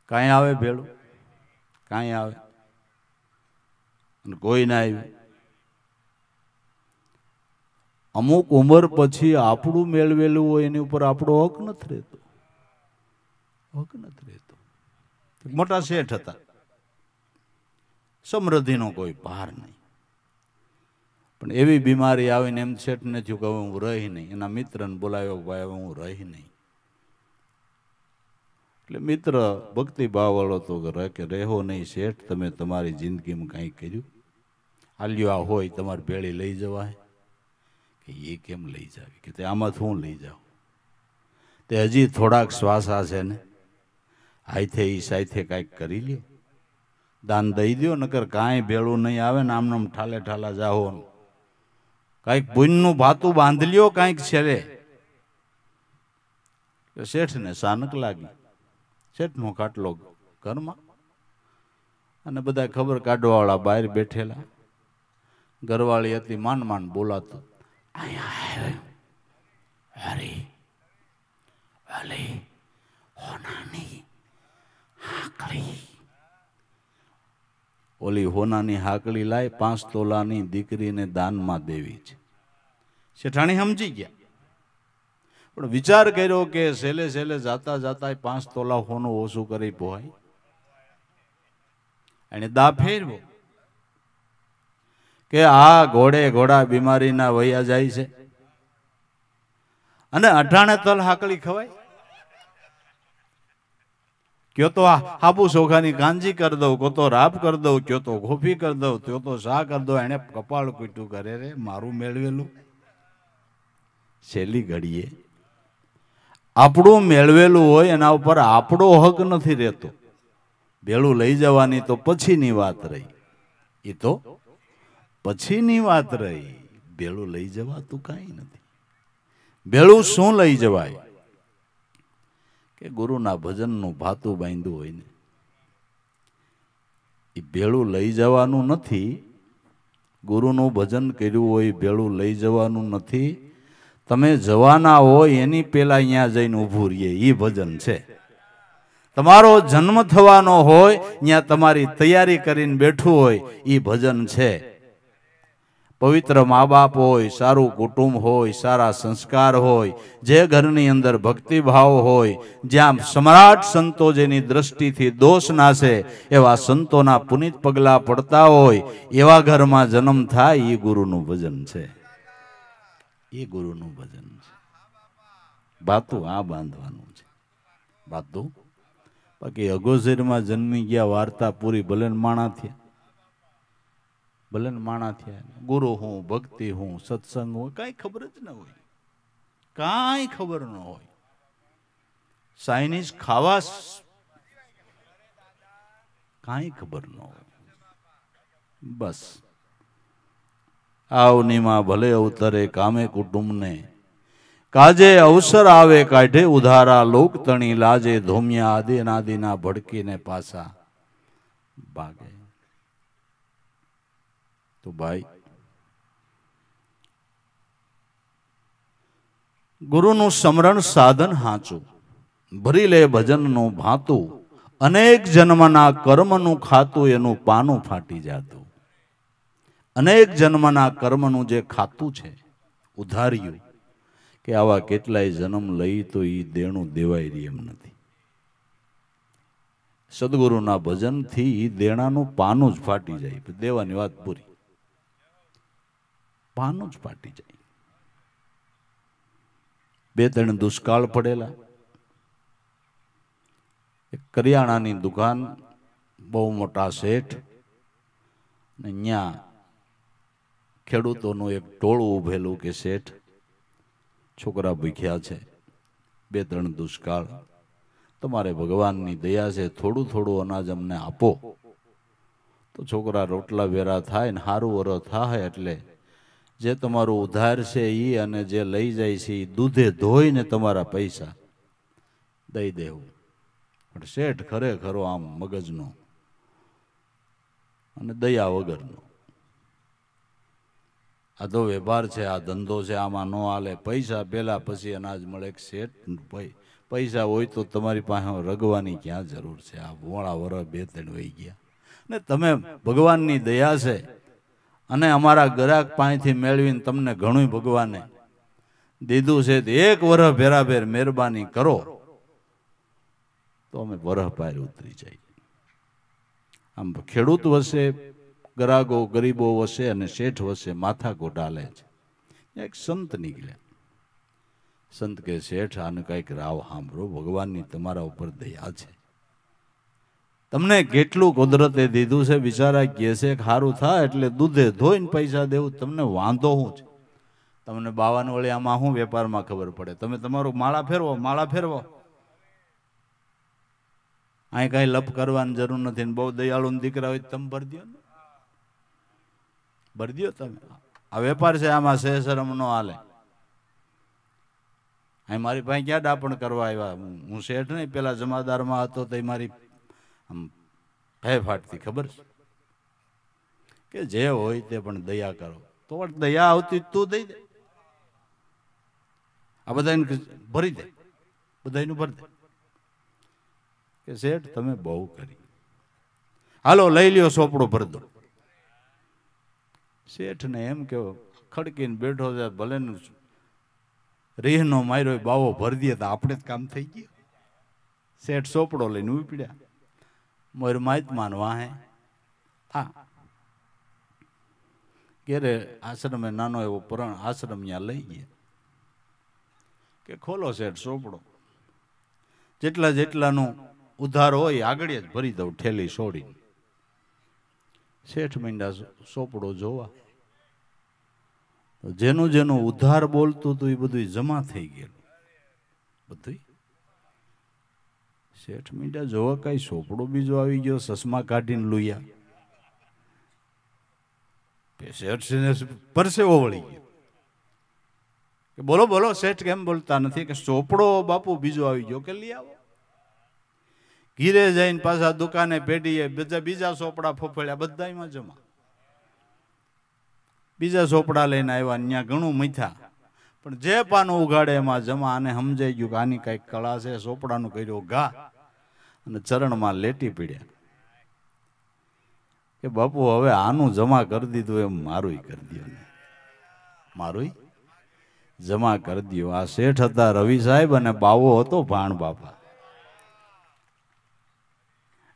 કાંઈ આવે ભેળું? કાંઈ આવે? કોઈ ના આવ્યું. અમુક ઉંમર પછી આપણું મેળવેલું હોય એની ઉપર આપણો હક નથી રહેતો. હક નથી રહેતો. મોટા શેઠ હતા, સમૃદ્ધિનો કોઈ ભાર નહીં, પણ એવી બીમારી આવીને એમ શેઠને થયું કે હવે હું રહી નહીં. એના મિત્રને બોલાવ્યો, ભાઈ હવે હું રહી નહીં. એટલે મિત્ર ભક્તિ ભાવવાળો તો કે રહેવો નહીં શેઠ, તમે તમારી જિંદગીમાં કાંઈ કર્યું? હાલ્યો આ હોય તમારે ભેળી લઈ જવાય. કે એ કેમ લઈ જાવી? કે તે આમાં હું લઈ જાઉં? તે હજી થોડાક શ્વાસા છે ને, હાથે એ સાથે કાંઈક કરી લ્યો, દાન દઈ દો, નકર કાંઈ ભેળું નહીં આવે ને આમને ઠાલે ઠાલા જાઓ. કાંઈક પુણ્યનું ભાતું બાંધ લ્યો કાંઈક છેલ્લે. શેઠને સાનક લાગી. શેઠનો ખાટલો ઘરમાં, અને બધા ખબર કાઢવાવાળા બહાર બેઠેલા. ઘરવાળી હતી, માંડ માંડ બોલાતું, હરી અલી હોનાની હાકલી. ઓલી હોનાની હાકલી લાય, 5 તોલાની દીકરીને દાનમાં દેવી છે. શેઠાણી સમજી ગયા, પણ વિચાર કર્યો કે છેલ્લે છેલ્લે જાતા જાતા 5 તોલા હોનું ઓછું કરી પોહાય. એને દા ફેરવો કે આ ઘોડા બીમારીના વયા જાય છે, અને 18 તલ હાકલી ખવાય? કયો તો હાબુ ચોખાની કાંજી કરી દઉં, કો તો રાબ કરી દઉં, કયો તો ગોપી કરી દઉં, કયો તો શા કરી દઉં. એને કપાળ કૂટ્યું કરે રે મારું મેળવેલું. છેલ્લી ઘડીએ આપણું મેળવેલું હોય એના ઉપર આપણો હક નથી રહેતો. ભેળું લઈ જવાની તો પછીની વાત રહી. એ તો પછીની વાત રહી. ભેળું લઈ જવાતું કાંઈ નથી. ભેળું શું લઈ જવાય? કે ગુરુના ભજનનું ભાતું બાંધ્યું હોય ને, એ ભેળું લઈ જવાનું નથી. ગુરુનું ભજન કર્યું હોય ભેળું લઈ જવાનું નથી. તમે જવાના હોય એની પેલા અહીંયા જઈને ઊભું રહીએ, એ ભજન છે. તમારો જન્મ થવાનો હોય ત્યાં તમારી તૈયારી કરીને બેઠું હોય, એ ભજન છે. પવિત્ર મા બાપ હોય, સારું કુટુંબ હોય, સારા સંસ્કાર હોય, જે ઘરની અંદર ભક્તિભાવ હોય, જ્યાં સમ્રાટ સંતો જેની દ્રષ્ટિથી દોષ નાશે એવા સંતોના પુનિત પગલા પડતા હોય, એવા ઘરમાં જન્મ થાય, એ ગુરુનું ભજન છે. એ ગુરુનું ભજન છે. ભાતું આ બાંધવાનું છે. ભાતું બાકી અઘોસરમાં જન્મી ગયા વાર્તા પૂરી. ભલે માણા થયા, ભલે માણા થયા, ગુરુ હું, ભક્તિ હું, સત્સંગ હું, કાંઈ ખબર જ ન હોય, કાંઈ ખબર ન હોય. ચાઇનીઝ ખાવા કાંઈ ખબર ન હોય. બસ આવનીમાં ભલે અવતરે કામે કુટુંબને, કાજે અવસર આવે કાઢે ઉધારા, લોક તણી લાજે ધોમિયા આદિ નાદિના ભડકીને પાછા ભાગે. તો ભાઈ, ગુરુનું સ્મરણ સાધન હાચું, ભરી લે ભજનનું ભાતું, અનેક જન્મના કર્મનું ખાતું એનું પાનું ફાટી જાતું. અનેક જન્મના કર્મનું જે ખાતું છે ઉધાર્યું, કે આવા કેટલાય જન્મ લઈ તો એ દેણું દેવાય રહી એમ નથી. સદગુરુના ભજનથી એ દેણાનું પાનું જ ફાટી જાય, દેવાની વાત પૂરી, પાનું જ ફાટી જાય. બે ત્રણ દુષ્કાળ પડેલા, એક કરિયાણાની દુકાન, બહુ મોટા શેઠ, ને ત્યાં ખેડૂતોનું એક ટોળું ઉભેલું કે શેઠ છોકરા ભૂખ્યા છે, બે ત્રણ દુષ્કાળ, તમારે ભગવાનની દયા છે, થોડું થોડું અનાજ અમને આપો તો છોકરા રોટલા વેરા થાય ને સારું વરો થાય, એટલે જે તમારું ઉધાર છે એ અને જે લઈ જાય છે એ દૂધે ધોઈને તમારા પૈસા દઈ દેવું. પણ શેઠ ખરેખરો આમ મગજનો અને દયા વગરનો. આ તો વેપાર છે, આ ધંધો છે, આમાં ન હાલે. પૈસા પેલા પછી અનાજ મળે. શેઠ પૈસા હોય તો તમારી પાસે રગવાની ક્યાં જરૂર છે? આ મોળા વરસ બે ત્રણ વહી ગયા ને તમે ભગવાનની દયા છે અને અમારા ગ્રાહક પાસેથી મેળવીને તમને ઘણું ભગવાને દીધું છે, એક વરસ ભેરાભેર મહેરબાની કરો તો અમે વરસ પાર ઉતરી જાય. આમ ખેડૂત વસે, ગરાગો ગરીબો વસે અને શેઠ વસે માથા ગોટાલે છે. એક સંત નીકળ્યા. સંત કે શેઠ આને કઈક રાવ સાંભળો, ભગવાનની તમારા ઉપર દયા છે, તમને કેટલું કુદરતે દીધું છે. બિચારા કહે છે કે સારું થાય એટલે દૂધે ધોઈને પૈસા દેવું, તમને વાંધો શું છે? તમને 52 વળી આમાં શું વેપારમાં ખબર પડે? તમે તમારું માળા ફેરવો, માળા ફેરવો, અહીં કઈ લપ કરવાની જરૂર નથી. ને બહુ દયાળુ દીકરા હોય તમે ભરી દો ને, ભરી દો તમે. આ વેપાર છે, આમાં શરમ નો હાલે. અહીં મારી પાસે ક્યાં ડાપણ કરવા આવ્યા? હું શેઠ નહીં, પેલા જમાદારમાં હતો તો મારી ભય ફાટતી, ખબર છે કે જે હોય તે પણ દયા કરો. તો દયા આવતી તું દઈ દે, આ બધાને ભરી દે, બધાનું ભરી દે. કે શેઠ તમે બહુ કરી, હાલો લઈ લ્યો સોપડો ભર દો. શેઠ ને એમ કે ખડકીને બેઠો છે, ભલે રીહનો માર્યો બાવો ભરી દે તો આપણે જ કામ થઈ ગયું. શેઠ સોપડો લઈને ઉપડ્યા, મોર માતમાન વાહે આ ઘેરે આશ્રમે નાનો એવો પરણ આશ્રમ ત્યાં લઈ ગયા કે ખોલો શેઠ સોપડો, જેટલા જેટલાનું ઉધાર હોય આગળ જ ભરી દઉં ઠેલી છોડીને. શેઠ મીંડા સોપડો જોવા, જેનું જેનું ઉધાર બોલતું હતું એ બધું જમા થઈ ગયેલું બધું. શેઠ મીંડા જોવા, કઈ સોપડો બીજો આવી ગયો, સસમા કાઢીને લુયા. શેઠ પરસેવો વળી ગયો કે બોલો બોલો શેઠ કેમ બોલતા નથી? કે સોપડો બાપુ બીજો આવી ગયો, કે લઈ આવો. ઘીરે જઈને પાછા દુકાને પેઢીએ બીજા સોપડા ફોફળ્યા, બધામાં જમા. બીજા સોપડા લઈને આવ્યા, ત્યાં ઘણું મીઠા, પણ જે પાનું ઉગાડે એમાં જમા. આને સમજાઈ ગયું કે આની કઈક કળા છે. સોપડાનું કર્યો ઘા અને ચરણમાં લેટી પીડ્યા કે બાપુ હવે આનું જમા કરી દીધું એમ મારું કરી દો ને, મારું જમા કરી દો. આ શેઠ હતા રવિ સાહેબ અને બાવો હતો ભાણ બાપા.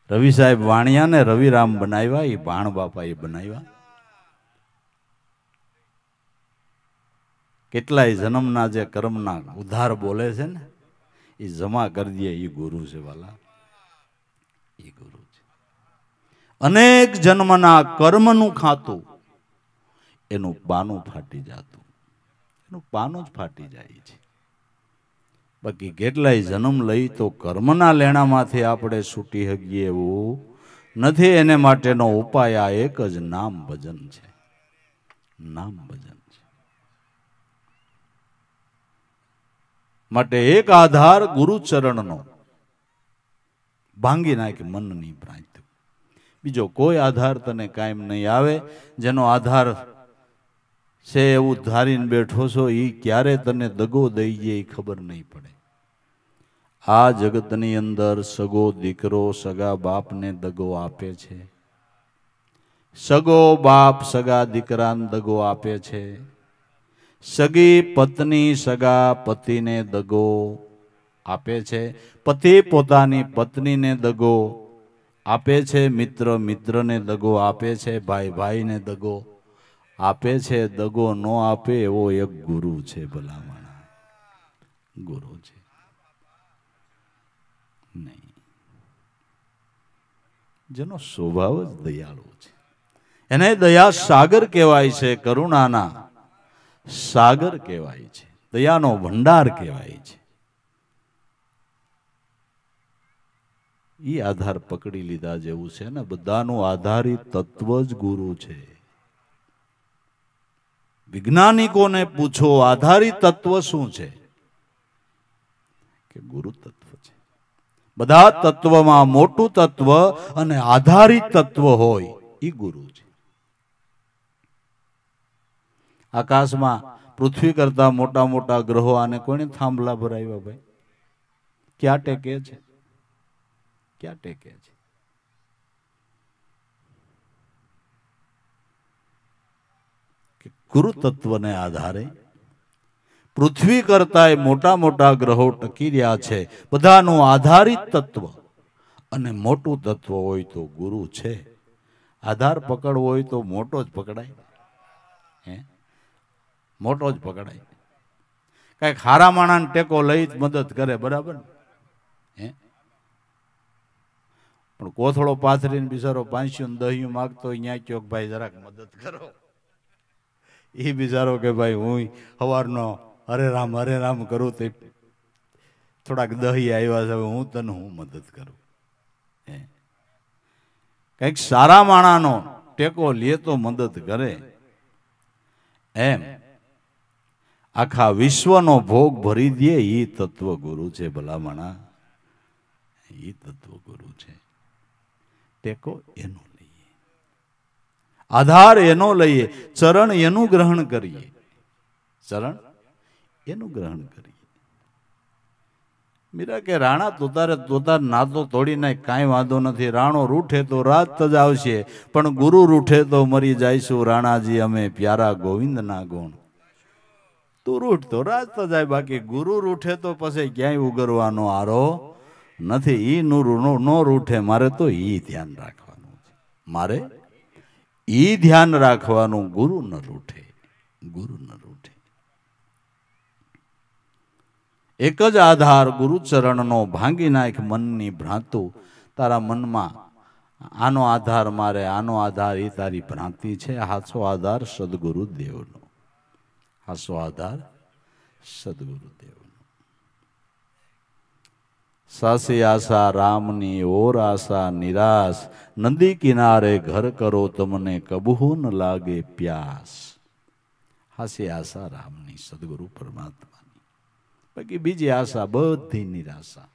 રવિ સાહેબ વાણિયા ને રવિરામ બનાવ્યા, એ ભાણ બાપા એ બનાવ્યા. કેટલાય જન્મના જે કર્મના ઉધાર બોલે છે ને એ જમા કરી દે, એ ગુરુ છે વાલા. એ ગુરુ છે. અનેક જન્મના કર્મનું ખાતું એનું પાનું ફાટી જતું, એનું પાનું જ ફાટી જાય છે. બાકી કેટલાય જન્મ લઈ તો કર્મના લેણામાંથી આપણે છૂટી શકીએ એવું નથી. એને માટેનો ઉપાય આ એક જ નામ ભજન છે. નામ ભજન છે. માટે એક આધાર ગુરુચરણનો, ભાંગી નાખ મનની ભ્રાંતિ. બીજો કોઈ આધાર તને કાયમ નહીં આવે. જેનો આધાર છે એવું ધારીને બેઠો છો એ ક્યારે તને દગો દઈ જાય એ ખબર નહીં પડે. આ જગતની અંદર સગો દીકરો સગા બાપને દગો આપે છે. સગો બાપ સગા દીકરાને દગો આપે છે. સગી પત્ની સગા પતિને દગો આપે છે. પતિ પોતાની પત્નીને દગો આપે છે. મિત્ર મિત્રને દગો આપે છે. ભાઈ ભાઈને દગો આપે છે. દગો ન આપે એવો એક ગુરુ છે. ભલામણ ગુરુ છે નહીં. જેનો સ્વભાવ જ દયાળુ છે. એને દયા સાગર કહેવાય છે. કરુણાના સાગર કહેવાય છે. દયાનો ભંડાર કહેવાય છે. એ આધાર પકડી લીધા જેવું છે ને. બધાનું આધારિત તત્વ જ ગુરુ છે. વૈજ્ઞાનિકોને પૂછો આધારિત તત્વ શું છે, કે ગુરુ તત્વ છે. બધા તત્વમાં મોટું તત્વ અને આધારિત તત્વ હોય એ ગુરુ છે. આકાશમાં પૃથ્વી કરતા મોટા મોટા ગ્રહો આને કોને થાંભલા ભરાવ્યા ભાઈ? ક્યાં ટેકે છે? ક્યાં ટેકે છે? કે ગુરુ તત્વને આધારે પૃથ્વી કરતા મોટા મોટા ગ્રહો ટકી રહ્યા છે. બધાનું આધારિત તત્વ અને મોટું તત્વ હોય તો ગુરુ છે. આધાર પકડવો હોય તો મોટો જ પકડાય. મોટો જ પકડાય. કઈક હારા માણાને ટેકો લઈ મદદ કરે, બરાબર હે? પણ કોથળો પાથરીને બિચારો પાંસ્યું દહિયું માગતો અહીંયા કયો ભાઈ જરાક મદદ કરો. એ બિચારો કે ભાઈ હું સવારનો હરે રામ કરું તો થોડાક દહી આવ્યા છે, હું તને હું મદદ કરું. કઈક સારા માણાનો ટેકો લે તો મદદ કરે. એમ આખા વિશ્વનો ભોગ ભરી દે એ તત્વ ગુરુ છે. ભલામણા એ તત્વ ગુરુ છે. ટેકો એનો લઈએ, આધાર એનો લઈએ, ચરણ એનું ગ્રહણ કરીએ. ચરણ એનું ગ્રહણ કરીએ. મીરા કે રાણા તોતાર નાતો તોડીને કાંઈ વાંધો નથી. રાણો રૂઠે તો રાત જ આવશે, પણ ગુરુ રૂઠે તો મરી જઈશું. રાણાજી અમે પ્યારા ગોવિંદના ગુણ. તું રૂઠ તો રાત તો જાય, બાકી ગુરુ રૂઠે તો પછી ક્યાંય ઉગરવાનો આરો નથી. ઈ નો રૂઠે મારે તો ઈ ધ્યાન રાખવાનું છે. મારે ઈ ધ્યાન રાખવાનું. ગુરુ ન રૂઠે, ગુરુ ન રૂઠે. એક જ આધાર ગુરુચરણનો, ભાંગી નાખ મનની ભ્રાંતુ. તારા મનમાં આનો આધાર મારે, આનો આધાર એ તારી ભ્રાંતિ છે. હાચો આધાર સદગુરુ દેવનો. હાચો આધાર સદગુરુ દેવનો. સાસી આશા રામની ઓર આશા નિરાશ. નદી કિનારે ઘર કરો તમને કબહુ ન લાગે પ્યાસ. હાસી આશા રામની, સદગુરુ પરમાત્મા. બાકી બીજી આશા બધી નિરાશા.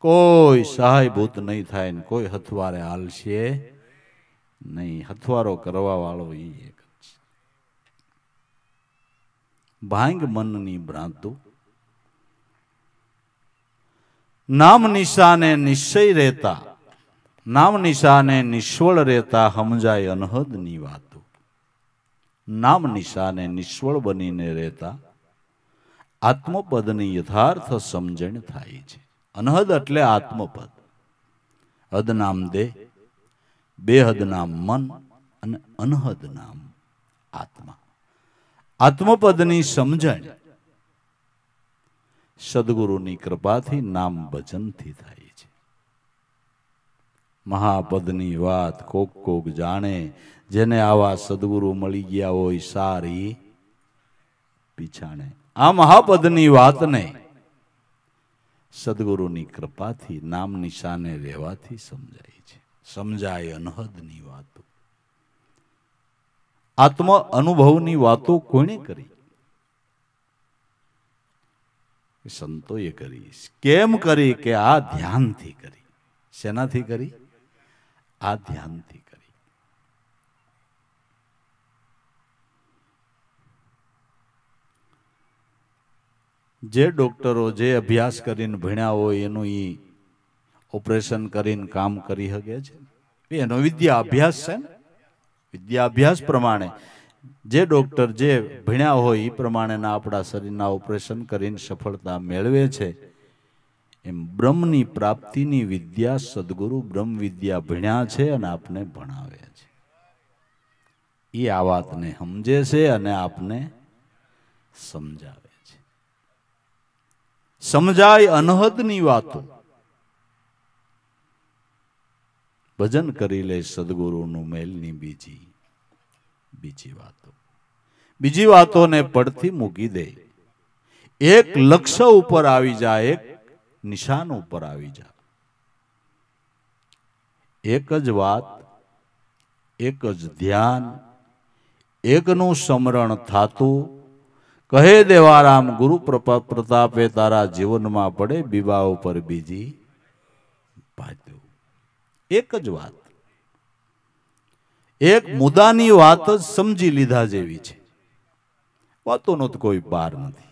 કોઈ સહાયભૂત નહીં થાય ને કોઈ હથવારે હાલશે નહીં. હથવારો કરવા વાળો એ એક જ. ભાંગ મનની ભ્રાંતુ. નામ નિશાને નિશ્ચય રહેતા, નામ નિશાને નિષ્ફળ રહેતા સમજાય અનહદની વાતો. નામ નિશાને નિષ્ફળ બનીને રહેતા આત્મપદની યથાર્થ સમજણ થાય છે. અનહદ એટલે આત્મપદ. હદ નામ દેહ, બેહદ નામ મન અને અનહદ નામ આત્મા. આત્મપદની સમજણ સદગુરુની કૃપાથી નામ ભજનથી થાય છે. મહાપદની વાત કોક કોક જાણે, જેને આવા સદગુરુ મળી ગયા હોય સારી પીછાણે. આ મહાપદની વાતને સદગુરુની કૃપાથી નામ નિશાને રહેવાથી સમજાય છે. સમજાય અનહદની વાતો, આત્મ અનુભવની વાતો કોણે કરી? સંતોએ કરી. કેમ કરી? કે આ ધ્યાનથી કરી. શેનાથી કરી? આ ધ્યાનથી કરી. જે ડોક્ટરો જે અભ્યાસ કરીને ભણ્યા હોય એનું ઓપરેશન કરીને કામ કરી શકે છે, એનો વિદ્યા અભ્યાસ છે ને. વિદ્યા અભ્યાસ પ્રમાણે જે ડોક્ટર જે ભણ્યા હોય એ પ્રમાણેના આપણા શરીરના ઓપરેશન કરીને સફળતા મેળવે છે, એમ બ્રહ્મની પ્રાપ્તિની વિદ્યા સદગુરુ બ્રહ્મ વિદ્યા ભણ્યા છે અને આપને ભણાવે છે. એ આ વાતને સમજે છે અને આપને સમજાવે છે. સમજાય અનહદની વાતો. ભજન કરી લે સદગુરુનું મેલની બીજી વાતો. બીજી વાતોને પડથી મૂકી દે. એક લક્ષ્ય ઉપર આવી જાય, એક નિશાન ઉપર આવી જાય. એક જ વાત, એક જ ધ્યાન, એકનું સ્મરણ થાતું. કહે દેવારામ ગુરુ પ્રતાપે તારા જીવનમાં પડે બીબા ઉપર બીજી ભાત્યું. એક જ વાત, એક મુદ્દાની વાત જ સમજી લીધા જેવી છે. વાતોનો તો કોઈ પાર નથી.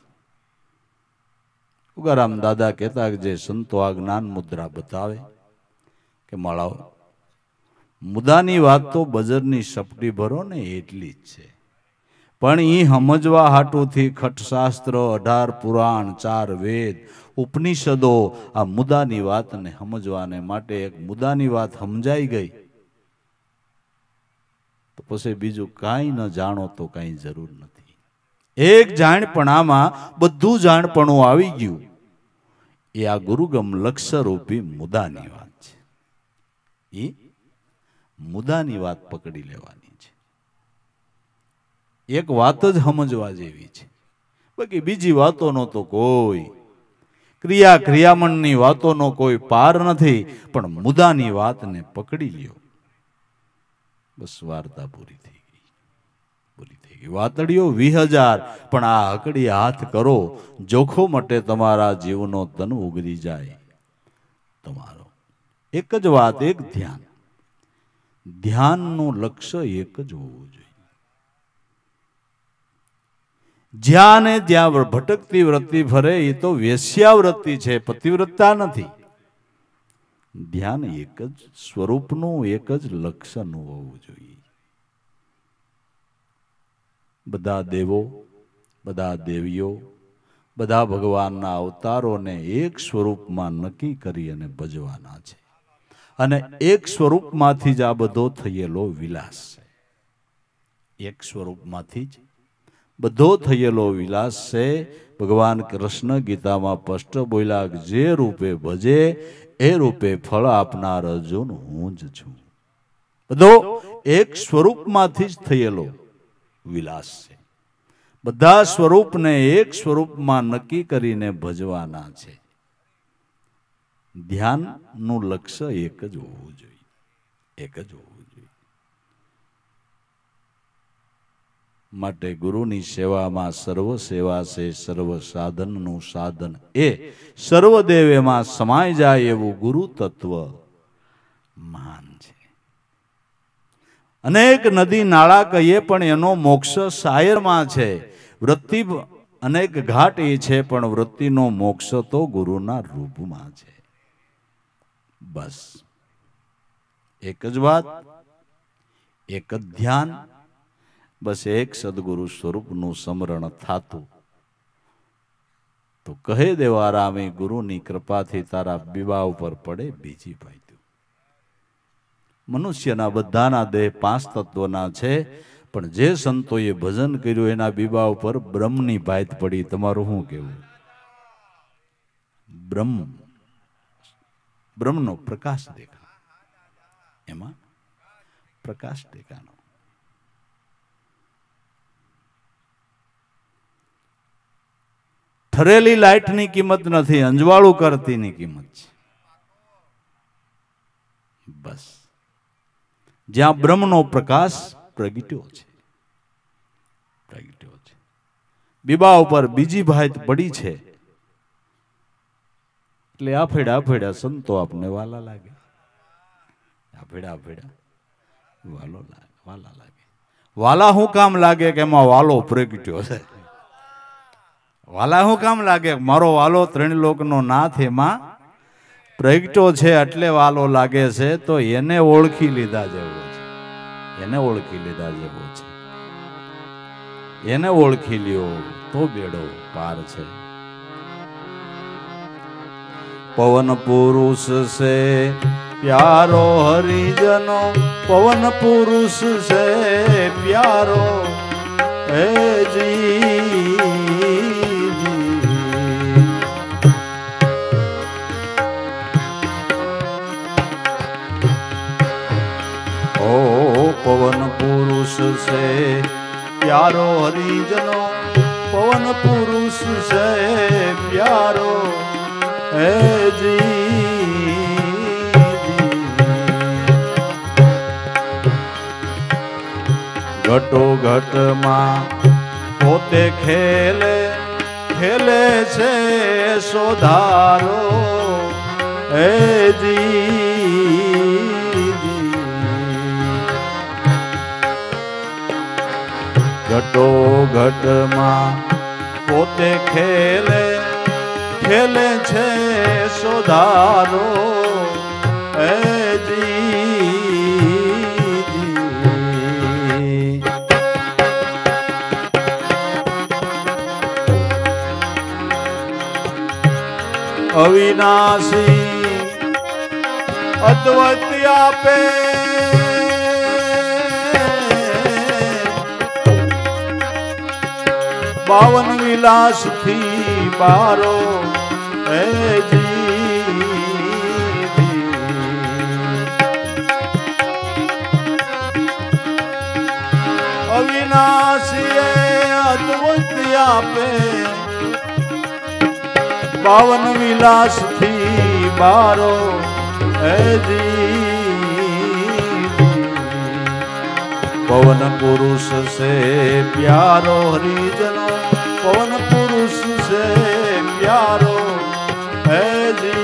ઉગારામ દાદા કહેતા કે જે સંતો આ જ્ઞાન મુદ્રા બતાવે કે માળાઓ, મુદ્દાની વાત તો બજરની સપટી ભરો ને એટલી જ છે, પણ એ સમજવા હાટુથી ખટશાસ્ત્ર, 18 પુરાણ, 4 વેદ, ઉપનિષદો આ મુદ્દાની વાતને સમજવાને માટે એક મુદ્દાની વાત સમજાઈ ગઈ તો પછી બીજું કાંઈ ન જાણો તો કાંઈ જરૂર નથી. એક જાણપણામાં બધું જાણપણું આવી ગયું. એ આ ગુરુગમ લક્ષ્યરૂપી મુદ્દાની વાત છે. એ મુદ્દાની વાત પકડી લેવાની છે. એક વાત જ સમજવા જેવી છે. બાકી બીજી વાતોનો તો કોઈ ક્રિયામણની વાતોનો કોઈ પાર નથી. પણ મુદ્દાની વાતને પકડી લ્યો, બસ વાર્તા પૂરી થઈ ગઈ. વાતડીઓ 20,000 પણ આ હકડી હાથ કરો, જોખો માટે તમારા જીવનો તન ઉગરી જાય તમારો. એક જ વાત, એક ધ્યાન. ધ્યાનનું લક્ષ્ય એક જ હોવું જોઈએ. જ્યાં ને જ્યાં ભટકતી વૃત્તિ ફરે એ તો વેશ્યાવૃત્તિ છે, પતિવ્રતા નથી. ધ્યાન એક જ સ્વરૂપનું, એક જ લક્ષ્યનું હોવું જોઈએ. બધા દેવો, બધા દેવીઓ, બધા ભગવાનના અવતારોને એક સ્વરૂપમાં નક્કી કરી અને ભજવાના છે. અને એક સ્વરૂપમાંથી જ આ બધો થયેલો વિલાસ છે. એક સ્વરૂપમાંથી જ બધો થયેલો વિલાસ છે. ભગવાન કૃષ્ણ ગીતામાં સ્પષ્ટ બોલ્યા કે જે રૂપે ભજે એ રૂપે ફળ આપનાર અર્જુન હું જ છું. બધો એક સ્વરૂપમાંથી જ થયેલો વિલાસ છે. બધા સ્વરૂપને એક સ્વરૂપમાં નક્કી કરીને ભજવાના છે. ધ્યાનનું લક્ષ્ય એક જ હોવું જોઈએ. એક જ હોવું જોઈએ. માટે ગુરુની સેવામાં સર્વ સેવા છે, સર્વ સાધનનું સાધન એ સર્વદેવ એમાં સમાઈ જાય એવું ગુરુ તત્વ મહાન છે. અનેક નદી નાળા કહીએ પણ એનો મોક્ષ શાયરમાં છે. વૃત્તિ અનેક ઘાટ એ છે પણ વૃત્તિનો મોક્ષ તો ગુરુના રૂપમાં છે. બસ એક જ વાત, એક જ ધ્યાન, બસ એક સદગુરુ સ્વરૂપનું સ્મરણ થાતું તો કહે દેવારામે ગુરુની કૃપાથી તારા બીબા ઉપર પડે બીજી ભાત્યું. મનુષ્યના બધાના દેહ 5 તત્વના છે, પણ જે સંતોએ ભજન કર્યું એના બીબા ઉપર બ્રહ્મની ભાત પડી. તમારું શું કેવું? બ્રહ્મનો પ્રકાશ દેખાય. એમાં પ્રકાશ ટેકાનો. ઠરેલી લાઈટની કિંમત નથી, અંજવાળું કરતીની કિંમત છે. બસ જ્યાં બ્રહ્મનો પ્રકાશ પ્રગટ્યો છે, પ્રગટ્યો છે. બીબા ઉપર બીજી ભાત પડી છે એટલે આફેડા આફેડા સંતો આપને વાલા લાગે. આફેડા આફેડા વાલા લાગે. વાલા શું કામ લાગે કે એમાં વાલો પ્રગટ્યો છે? વાલા શું કામ લાગે? મારો વાલો ત્રણ લોકનો નાથ એમાં પ્રગટ્યો છે એટલે વાલો લાગે છે. તો એને ઓળખી લીધા જેવો છે, એને ઓળખી લીધા જેવો છે. એને ઓળખી લ્યો તો બેડો પાર છે. પવન પુરુષ છે પ્યારો હરિજનો, પવન પુરુષ છે પ્યારો હે જી. ઓ પવન પુરુષ છે પ્યારો હરિજનો, પવન પુરુષ છે પ્યારો હે જી. ઘટો ઘટમાં પોતે ખેલે, ખેલે છે સોધારો હે જી. ઘટો ઘટમાં પોતે ખેલે, ખેલે છે સોધારો હે જી. અવિનાશી અદ્વૈત આપે, બાવન વિલાસ થી બારો હે જી. અવિનાશી અદ્વૈત આપે, બાવન વિલાસ થી બારો હે જી. પવન પુરુષ છે પ્યારો હરિજનો, પવન પુરુષ છે પ્યારો હે જી.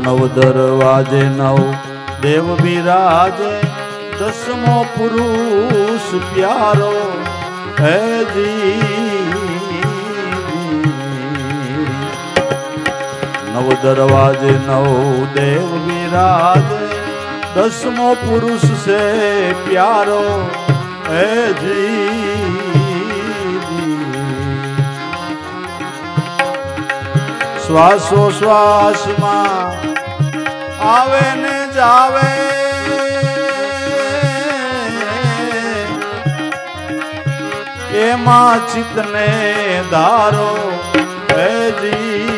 નવ દરવાજે નવ દેવ બિરાજે, દસમો પુરુષ પ્યારો હે જી. નવ દરવાજે નવ દેવ બિરાજે, દસમો પુરુષ છે પ્યારો હે જી. શ્વાસો શ્વાસમાં આવે ને જાવે, એમાં ચિત્તને ધારો હે જી.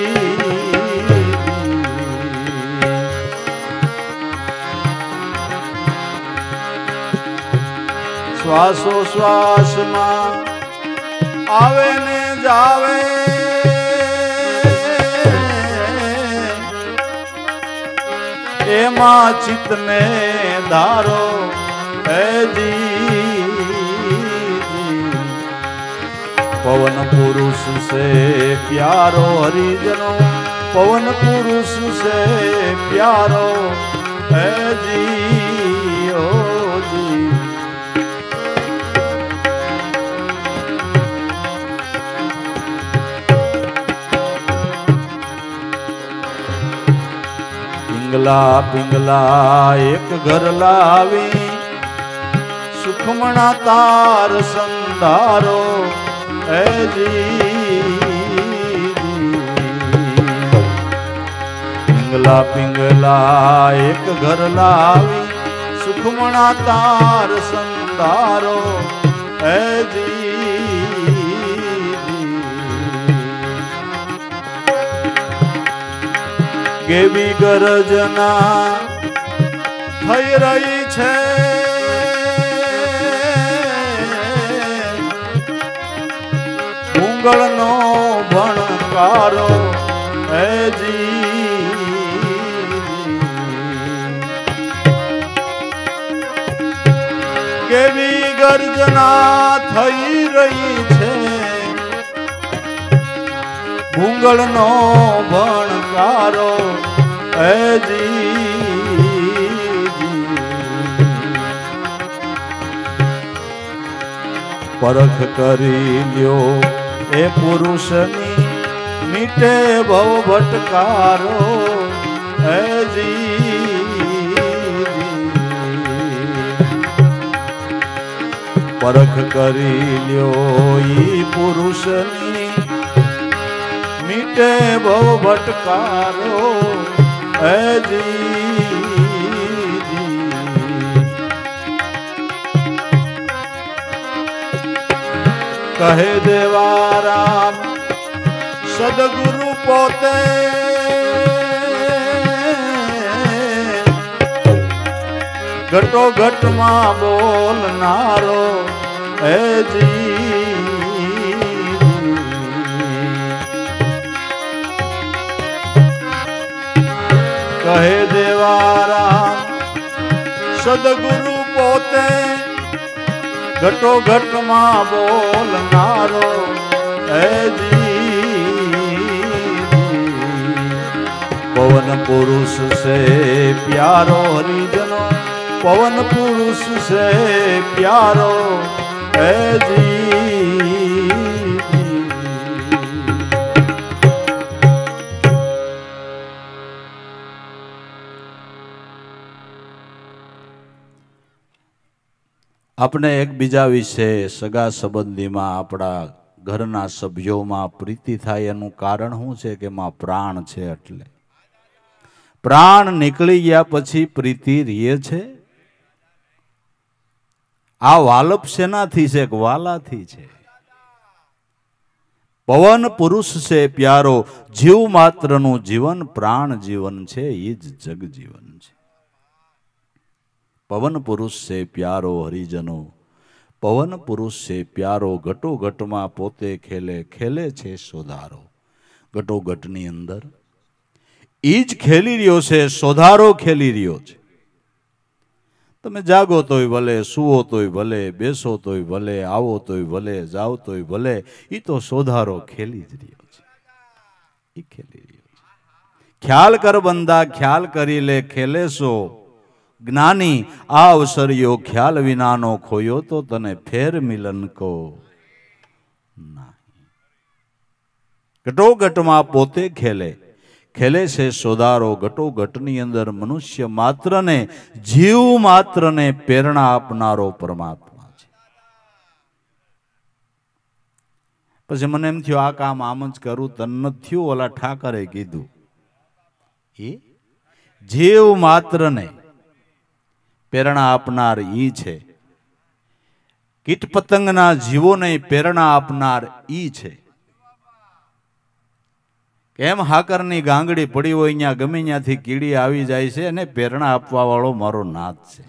શ્વાસો શ્વાસમાં આવે ને જાવે, એમાં ચિત્તને ધારો હે જી. પવન પુરુષ છે પ્યારો હરિજનો, પવન પુરુષ છે પ્યારો હે જી. ઓ જી. પિંગલા પિંગલા એક ઘર લાવી, સુખમણા તાર સંધારો પિંગલા પિંગલા એક ઘર લાવી સુખમણા તાર સંધારો કેવી ગરજના થઈ રહી છે ઉંગળનો ભણકારો કેવી ગર્જના થઈ રહી છે ભૂંગળનો ભણકારો પરખ કરી લ્યો એ પુરુષની મીટે ભવ ભટકારો પરખ કરી લ્યો ઈ પુરુષની મીટે ભવ ભટકારો કહે દેવારામ સદગુરુ પોતે ઘટો ઘટમાં બોલનારો કહે દેવારામ સદગુરુ પોતે ઘટો ઘટમાં બોલનારો પવન પુરુષ સે પ્યારો હરિજનો પવન પુરુષ સે પ્યારો આપણે એકબીજા વિશે સગા સંબંધીમાં આપણા ઘરના સભ્યોમાં પ્રીતિ થાય એનું કારણ શું છે કે એમાં પ્રાણ છે. એટલે પ્રાણ નીકળી ગયા પછી પ્રીતિ રહે છે. આ વાલપ શેનાથી છે? વાલાથી છે. પવન પુરુષ છે પ્યારો, જીવ માત્રનું જીવન પ્રાણ જીવન છે, એ જ જગ જીવન છે. પવન પુરુષ છે પ્યારો હરિજનો, પવન પુરુષ છે પ્યારો, ઘટો ઘટમાં પોતે ખેલે, ખેલે છે સોધારો. ઘટો ઘટની અંદર ઈ જ ખેલી રહ્યો છે, સોધારો ખેલી રહ્યો છે. તમે જાગો તોય ભલે, સુવો તોય ભલે, બેસો તોય ભલે, આવો તોય ભલે, જાઓ તોય ભલે, ઈ તો સોધારો ખેલી જ રહ્યો છે. ઈ ખેલી રહ્યો છે. ખ્યાલ કર બંદા, ખ્યાલ કરી લે, ખેલે સો જ્ઞાની. આ અવસરિયો ખ્યાલ વિનાનો ખોયો તો તને ફેર મિલન કો નહીં. ઘટો ઘટમાં પોતે ખેલે, ખેલે છે સોદારો. ઘટો ઘટની અંદર મનુષ્ય માત્રને, જીવ માત્રને પ્રેરણા આપનારો પરમાત્મા છે. પછી મને એમ થયું આ કામ આમ જ કરું, તન નથી થયું. ઓલા ઠાકરે કીધું એ જીવ માત્રને પ્રેરણા આપનાર ઈ છે. કીટ પતંગના જીવોને પ્રેરણા આપનાર ઈ છે. કેમ હાકરની ગાંગડી પડી હોય ત્યાં ગમે ત્યાંથી કીડી આવી જાય છે અને પ્રેરણા આપવા વાળો મારો નાથ છે.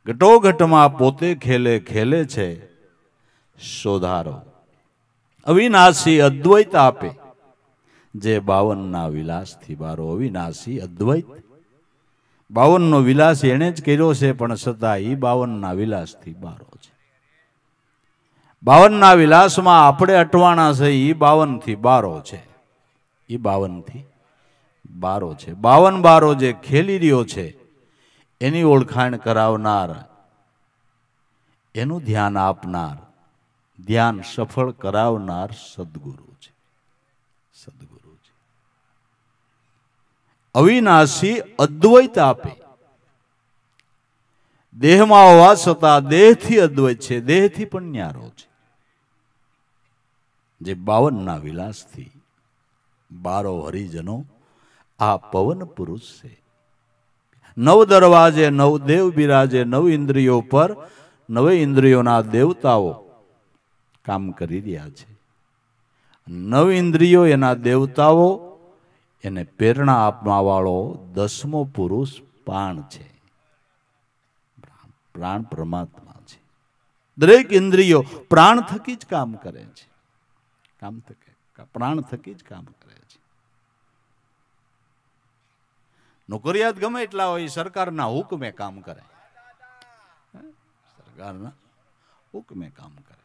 ઘટો ઘટમાં પોતે ખેલે, ખેલે છે સોધારો. અવિનાશી અદ્વૈત આપે, જે 52ના વિલાસથી બારો. અવિનાશી અદ્વૈત 52નો વિલાસ એને જ કર્યો છે, પણ છતાં એ 52ના વિલાસથી બારો છે. 52ના વિલાસમાં આપણે અટવાણા છે, એ 52થી બારો છે. એ 52થી બારો છે. 52 બારો જે ખેલી રહ્યો છે એની ઓળખાણ કરાવનાર, એનું ધ્યાન આપનાર, ધ્યાન સફળ કરાવનાર સદગુરુ છે. સદગુરુ છે. અવિનાશી અદ્વૈત આપે, દેહમાં હોવા છતાં દેહથી અદ્વૈત છે, દેહથી પણ ન્યારો છે. જે 52 વિલાસથી 12 હરિજનો આ પવન પુરુષ છે. 9 દરવાજે 9 દેવ બિરાજે, 9 ઇન્દ્રિયો પર 9 ઇન્દ્રિયોના દેવતાઓ કામ કરી રહ્યા છે. 9 ઇન્દ્રિયો એના દેવતાઓ, એને પ્રેરણા આપવા વાળો 10મો પુરુષ પ્રાણ છે. પ્રાણ પરમાત્મા છે. દરેક ઇન્દ્રિયો પ્રાણ થકી જ કામ કરે છે. પ્રાણ થકી જ કામ કરે છે. નોકરિયાત ગમે એટલા હોય, સરકારના હુકમે કામ કરે. સરકારના હુકમે કામ કરે.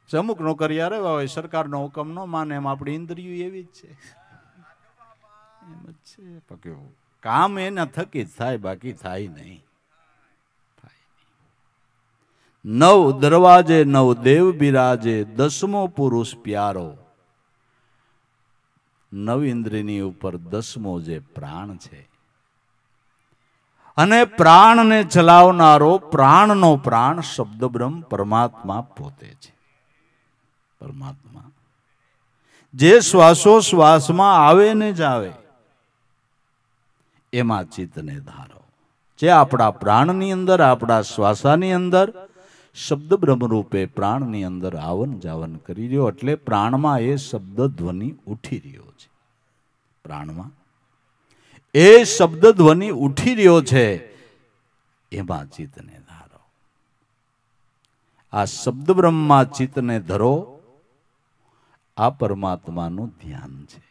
અમુક નોકરિયા રહેવા હોય, સરકારનો હુકમ ન માને, એમ આપણી ઇન્દ્રિયો એવી જ છે. એમ જ છે. કામ એના થકી જ થાય, બાકી થાય નહીં. 9 દરવાજે 9 દેવ બિરાજે, 10મો પુરુષ પ્યારો. 9 ઇન્દ્રિયની ઉપર 10મો જે પ્રાણ છે, અને પ્રાણને ચલાવનારો પ્રાણનો પ્રાણ શબ્દ બ્રહ્મ પરમાત્મા પોતે છે. પરમાત્મા જે શ્વાસોશ્વાસમાં આવે ને જાવે, એમાં ચિત્તને ધારો. જે આપણા પ્રાણની અંદર, આપણા શ્વાસાની અંદર શબ્દ બ્રહ્મ રૂપે પ્રાણની અંદર આવન જાવન કરી રહ્યો, એટલે પ્રાણમાં એ શબ્દ ધ્વનિ ઉઠી રહ્યો છે. પ્રાણમાં એ શબ્દ ધ્વનિ ઉઠી રહ્યો છે, એમાં ચિત્તને ધારો. આ શબ્દ બ્રહ્મમાં ચિત્તને ધરો. આ પરમાત્માનું ધ્યાન છે.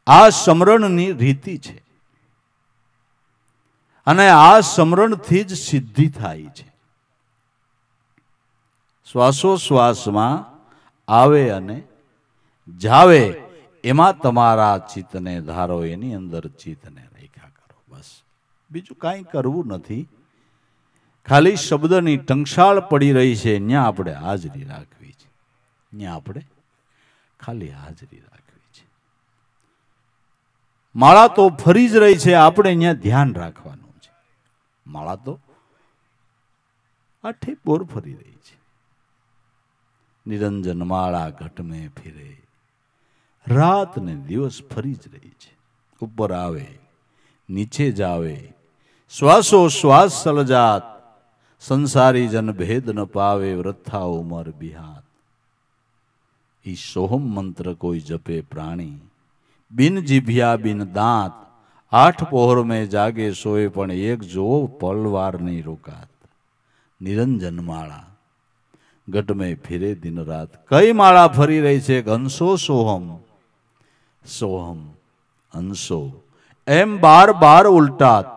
આ સમરણની રીતિ છે, અને આ સમરણથી જ સિદ્ધિ થાય છે. શ્વાસોશ્વાસમાં આવે અને જાવે, એમાં તમારા ચિત્તને ધારો. એની અંદર ચિત્તને રેખા કરો. બસ બીજું કાંઈ કરવું નથી. ખાલી શબ્દની ટંકશાળ પડી રહી છે, ત્યાં આપણે હાજરી રાખવી છે. ત્યાં આપણે ખાલી હાજરી રાખવી છે. માળા તો ફરી જ રહી છે, આપણે અહીંયા ધ્યાન રાખવાનું છે. માળા તો આઠે બોર ફરી રહી છે. નિરંજન માળા ઘટ મેં ફિરે, રાત ને દિવસ ફરી જ રહી છે. ઉપર આવે, નીચે જાવે, શ્વાસો શ્વાસ સલજાત, સંસારી જન ભેદ ન પાવે, વૃથા ઉમર બિહાત. ઈ સોહમ મંત્ર કોઈ જપે પ્રાણી, બિન જીભ્યા બિન દાંત. 8 પહોર મેં જાગે સોએ, પણ એક જોવો પલવાર નહીં રોકાત. નિરંજન માળા ઘટ મેં ફિરે દિન રાત. કઈ માળા ફરી રહી છે? હંસો સોહમ, સોહમ હંસો, એમ 12 ઉલટાત.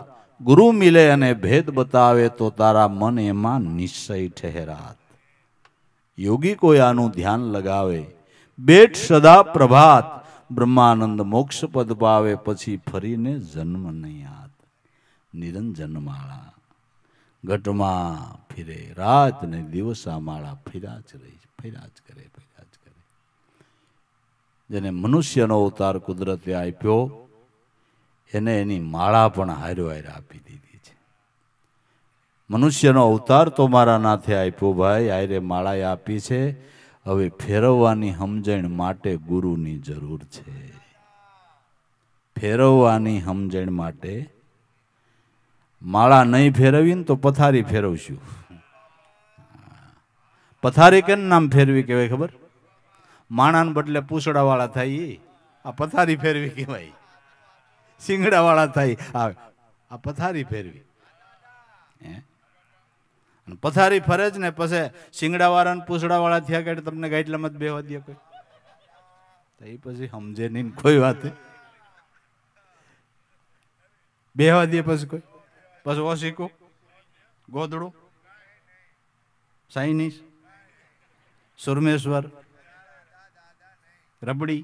ગુરુ મિલે અને ભેદ બતાવે, તો તારા મન એમાં નિશ્ચય ઠહેરાત. યોગી કોઈ આનું ધ્યાન લગાવે, બેઠ સદા પ્રભાત. બ્રહ્માનંદ મોક્ષ પદ પાવે, પછી ફરીને જન્મ નહીં આત. નિરંજન માળા ઘટમાં ફિરે, રાત ને દિવસ આ માળા ફર્યા જ રહી, ફર્યા જ કરે, ફર્યા જ કરે. જેને મનુષ્યનો અવતાર કુદરતે આપ્યો, એને એની માળા પણ હાર્યો હારે આપી દીધી છે. મનુષ્યનો અવતાર તો મારા નાથે આપ્યો ભાઈ, હારે માળા આપી છે. હવે ફેરવવાની સમજણ માટે ગુરુની જરૂર છે. ફેરવવાની સમજણ માટે માળા નહીં ફેરવીને તો પથારી ફેરવશું. પથારી કેમ નામ ફેરવી કહેવાય ખબર? માણાને બદલે પૂછડા વાળા થાય, આ પથારી ફેરવી કહેવાય. શિંગડા વાળા થાય, આ પથારી ફેરવી. પથારી ફરે જ ને પછી શિંગડા વાળા ને પૂછડા વાળા થયા કે તમને ગાઈટલામાં જ બેહવા દે કોઈ? તો એ પછી સમજે નહીં કોઈ વાત. બેહવા દે પછી કોઈ? પછી ઓશીકો, ગોદડું, ચાઇનીઝ, સુરમેશ્વર, રબડી,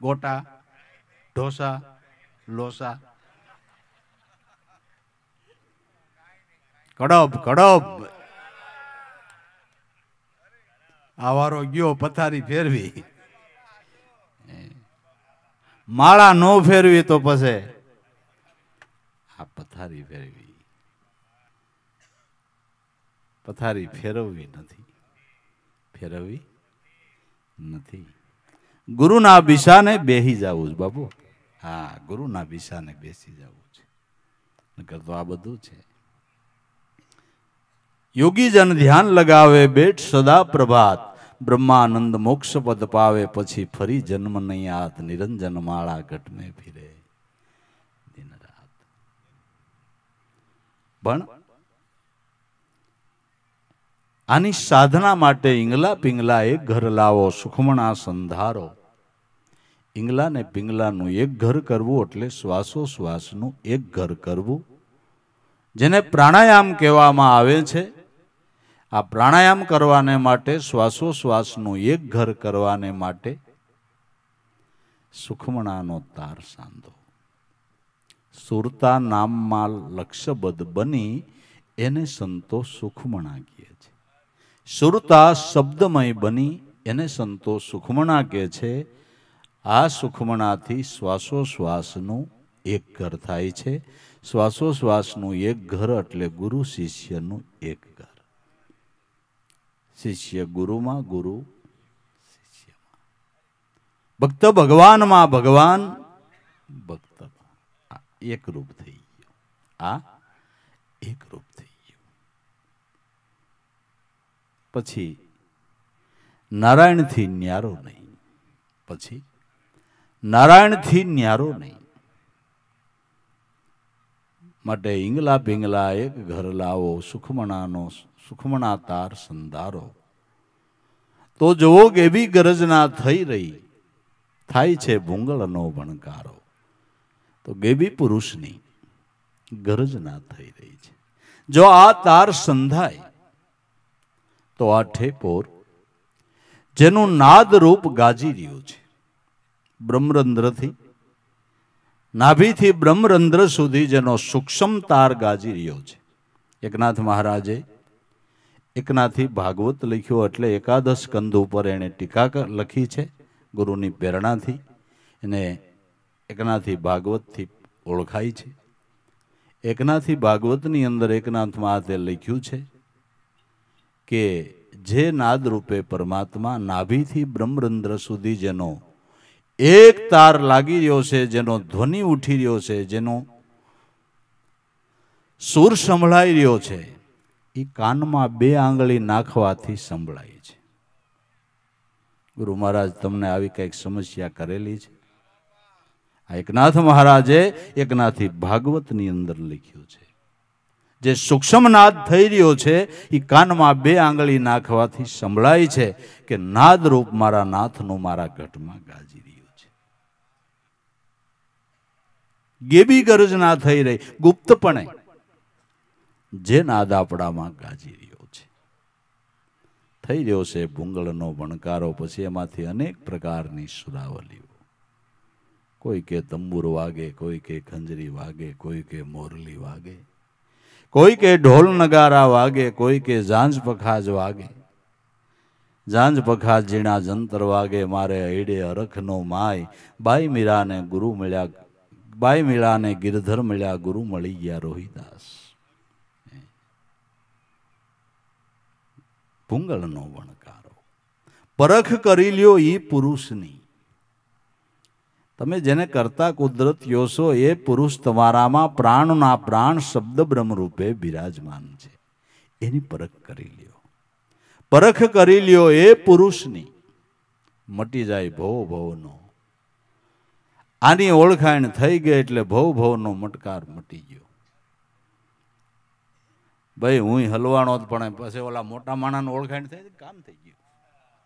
ગોટા, ઢોસા, લોસા, કડબ કડબ. આવારો ગયો પથારી ફેરવી. માળા નો ફેરવી તો પછી આ પથારી ફેરવી, પથારી ફેરવવી નથી, ફેરવવી નથી. ગુરુના બિશાને બેહી જવું છે બાબુ. હા, ગુરુના બિશાને બેસી જવું છે, નકર તો આ બધું છે. યોગી જન ધ્યાન લગાવે બેઠ સદા પ્રભાત, બ્રહ્માનંદ મોક્ષ પદ પાવે પછી ફરી જન્મ નહીં આત, નિરંજન માળા ઘટ મેં ફિરે દિન રાત. પણ આની સાધના માટે ઈંગલા પિંગલા એક ઘર લાવો, સુખમણા સંધારો. ઈંગલા ને પિંગલાનું એક ઘર કરવું એટલે શ્વાસોશ્વાસનું એક ઘર કરવું, જેને પ્રાણાયામ કહેવામાં આવે છે. આ પ્રાણાયામ કરવાને માટે, શ્વાસોશ્વાસનું એક ઘર કરવાને માટે સુખમણાનો તાર સાંધો. સુરતા નામમાં લક્ષબદ્ધ બની એને સંતો સુખમણા કહે છે. સુરતા શબ્દમય બની એને સંતો સુખમણા કહે છે. આ સુખમણાથી શ્વાસોશ્વાસનું એક ઘર થાય છે. શ્વાસોશ્વાસનું એક ઘર એટલે ગુરુ શિષ્યનું એક ઘર. શિષ્ય ગુરુમાં, ગુરુ શિષ્યમાં, ભક્ત ભગવાનમાં, ભગવાન ભક્તમાં. આ એક રૂપ થઈ ગયું. આ એક રૂપ થઈ ગયું. પછી નારાયણથી ન્યારો નહીં, પછી નારાયણથી ન્યારો નહીં. માટે ઈંગલા પિંગલા એક ઘર લાવો, સુખમણાનો સુખમણા તાર સંધારો. તો જુઓ ગેબી ગરજના થઈ રહી, થાય છે ભૂંગળનો ભણકારો. તો ગેબી પુરુષની ગરજના થઈ રહી છે. જો આ તાર સંધાય તો આ ઠેપોર જેનું નાદ રૂપ ગાજી રહ્યું છે, બ્રહ્મરંધ્રથી નાભીથી બ્રહ્મરંધ્ર સુધી જેનો સૂક્ષ્મ તાર ગાજી રહ્યો છે. એકનાથ મહારાજે એકનાથી ભાગવત લખ્યો એટલે એકાદશ સ્કંદ ઉપર એણે ટીકા લખી છે. ગુરુની પ્રેરણાથી એને એકનાથી ભાગવતથી ઓળખાય છે. એકનાથી ભાગવતની અંદર એકનાથ મહાતે લખ્યું છે કે જે નાદ રૂપે પરમાત્મા નાભીથી બ્રહ્મરંધ્ર સુધી જેનો એક તાર લાગી રહ્યો છે, જેનો ધ્વનિ ઉઠી રહ્યો છે, જેનો સુર સંભળાઈ રહ્યો છે, એ કાનમાં 2 આંગળી નાખવાથી સંભળાય છે. ગુરુ મહારાજ તમને આવી કંઈક સમસ્યા કરેલી છે? આ એકનાથ મહારાજે એકનાથી ભાગવતની અંદર લખ્યું છે. જે સૂક્ષ્મ નાદ થઈ રહ્યો છે એ કાનમાં 2 આંગળી નાખવાથી સંભળાય છે કે નાદ રૂપ મારા નાથનું મારા ઘટમાં ગાજી રહ્યું છે. ગેબી ગરજના થઈ રહી, ગુપ્તપણે જે નાદ આપણામાં ગાજી રહ્યો છે, થઈ રહ્યો છે ભૂંગળનો ભણકારો. પછી એમાંથી અનેક પ્રકારની સુરાવલીઓ, કોઈ કે તંબુર વાગે, કોઈ કે ખંજરી વાગે, કોઈ કે મોરલી વાગે, કોઈ કે ઢોલ નગારા વાગે, કોઈ કે ઝાંઝ પખાજ વાગે. ઝાંઝ પખાજ ઝીણા જંતર વાગે, મારે અડે અરખનો માય. બાઈ મીરાને ગુરુ મળ્યા, બાઈ મીરાને ગિરધર મળ્યા, ગુરુ મળી ગયા રોહિદાસ. ભૂંગળનો વણકારો પરખ કરી લ્યો ઈ પુરુષની. તમે જેને કરતા કુદરત યોસો એ પુરુષ તમારામાં પ્રાણના પ્રાણ શબ્દ બ્રહ્મ રૂપે બિરાજમાન છે. એની પરખ કરી લ્યો. પરખ કરી લ્યો એ પુરુષની, મટી જાય ભવ ભવનો. આની ઓળખાણ થઈ ગઈ એટલે ભવ ભવનો મટકાર મટી ગયો. ભાઈ હું હલવાણો જ, પણ પછી ઓલા મોટા માણાને ઓળખાણ થઈ કામ થઈ ગયું.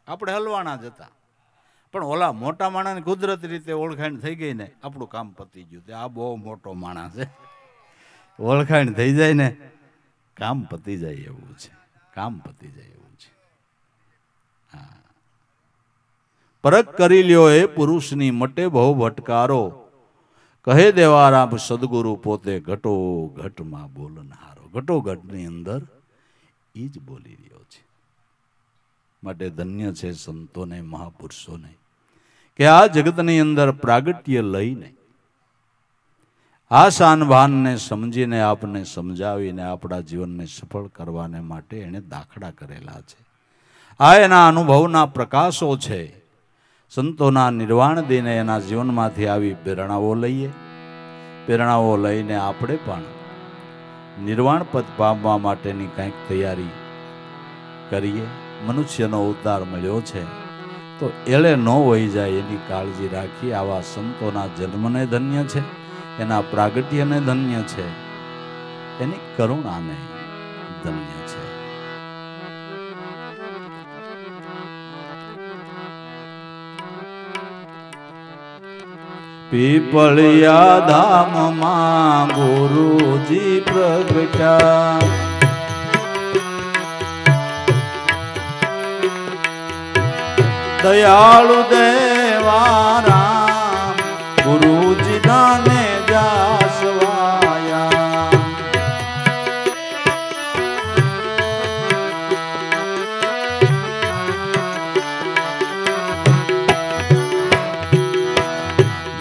આપણે હલવાણા જ હતા, પણ ઓલા મોટા માણાને કુદરતી રીતે ઓળખાણ થઈ ગઈ ને આપણું કામ પતી ગયું. આ બહુ મોટો માણસ છે, ઓળખાણ થઈ જાય ને કામ પતી જાય એવું છે. કામ પતી જાય એવું છે. હા, પરખ કરી લ્યો એ પુરુષની, મટે બહુ ભટકારો. કહે દેવારામ સદગુરુ પોતે ઘટો ઘટમાં બોલનારો. ઘટો ઘટની અંદર એ જ બોલી રહ્યો છે. માટે ધન્ય છે સંતોને, મહાપુરુષોને કે આ જગતની અંદર પ્રાગટ્ય લઈને આ શાન ભાનને સમજીને આપને સમજાવીને આપણા જીવનને સફળ કરવાને માટે એણે દાખલા કરેલા છે. આ એના અનુભવના પ્રકાશો છે. સંતોના નિર્વાણ દિને એના જીવનમાંથી આવી પ્રેરણાઓ લઈએ. પ્રેરણાઓ લઈને આપણે પણ નિર્વાણ પદ પામવા માટેની કંઈક તૈયારી કરીએ. મનુષ્યનો અવતાર મળ્યો છે તો એળે ન વહી જાય એની કાળજી રાખી. આવા સંતોના જન્મને ધન્ય છે, એના પ્રાગટ્યને ધન્ય છે, એની કરુણાને ધન્ય છે. પીપળિયા ધામમાં ગુરુજી પ્રગટ્યા, દયાળુ દેવા રામ ગુરુજી દાને જાસવાયા.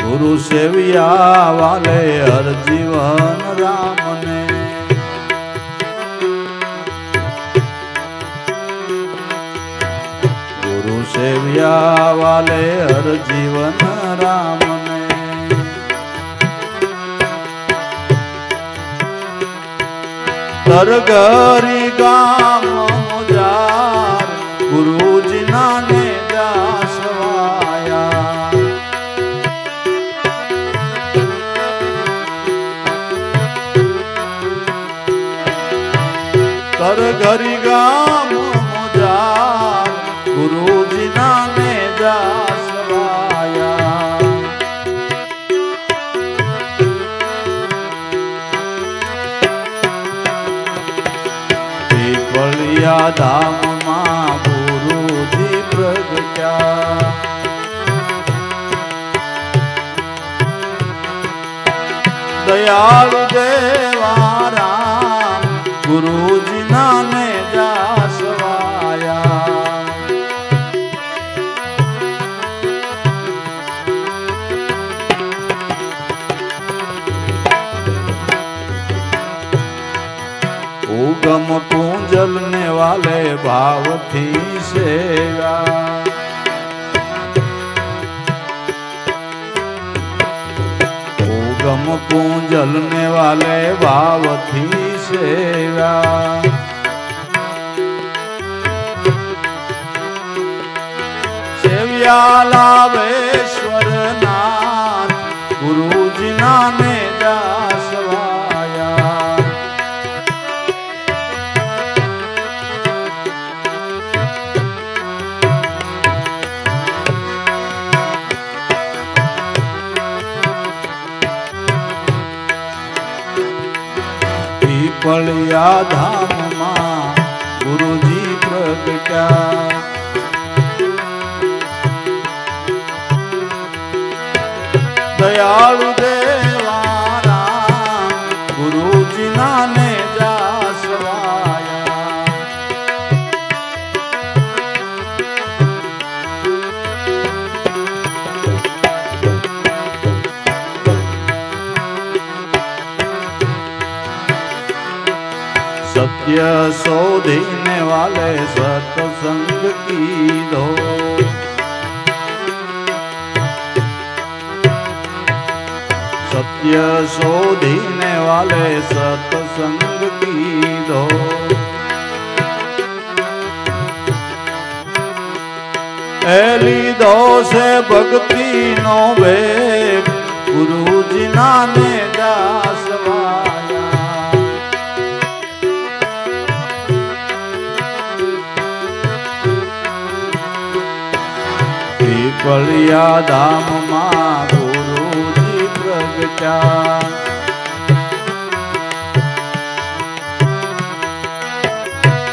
ગુરુ સેવિયા વાલે હર જીવન રામને, ગુરુ સેવિયા વાલે હર જીવન રામને. તરગરી ગામ મોજાર ગુરુજી નાને જાસવાયા. તરગરી ગામ મોજાર ગુરુજી નાને જાસવાયા. પીપળિયા ધામમાં ગુરુજી પ્રગટ્યા, દયાળુ દેવા રામ ગુરુજી નાને જાસવાયા. ઉગમ પૂંજલ ને વાલે ભાવથી સેવા, ઉગમ પૂંજલ ને વાલે ભાવથી સેવા. સેવ્યા લાવેશ્વર નાથ ગુરુજી નાને જાસવાયા. પીપળિયા ધામમાં ગુરુજી પ્રગટ્યા, દયાળુ દેવા રામ ગુરુજી નાને જાસવાયા. सत्य शोधने वाले सत्संग कीधो, सत्य शोधने वाले सत्संग कीधो. લીધો છે ભક્તિ નો વેગ ગુરુજી નાને જાસવાયા. પીપળિયા ધામમાં ગુરુજી પ્રગટ્યા,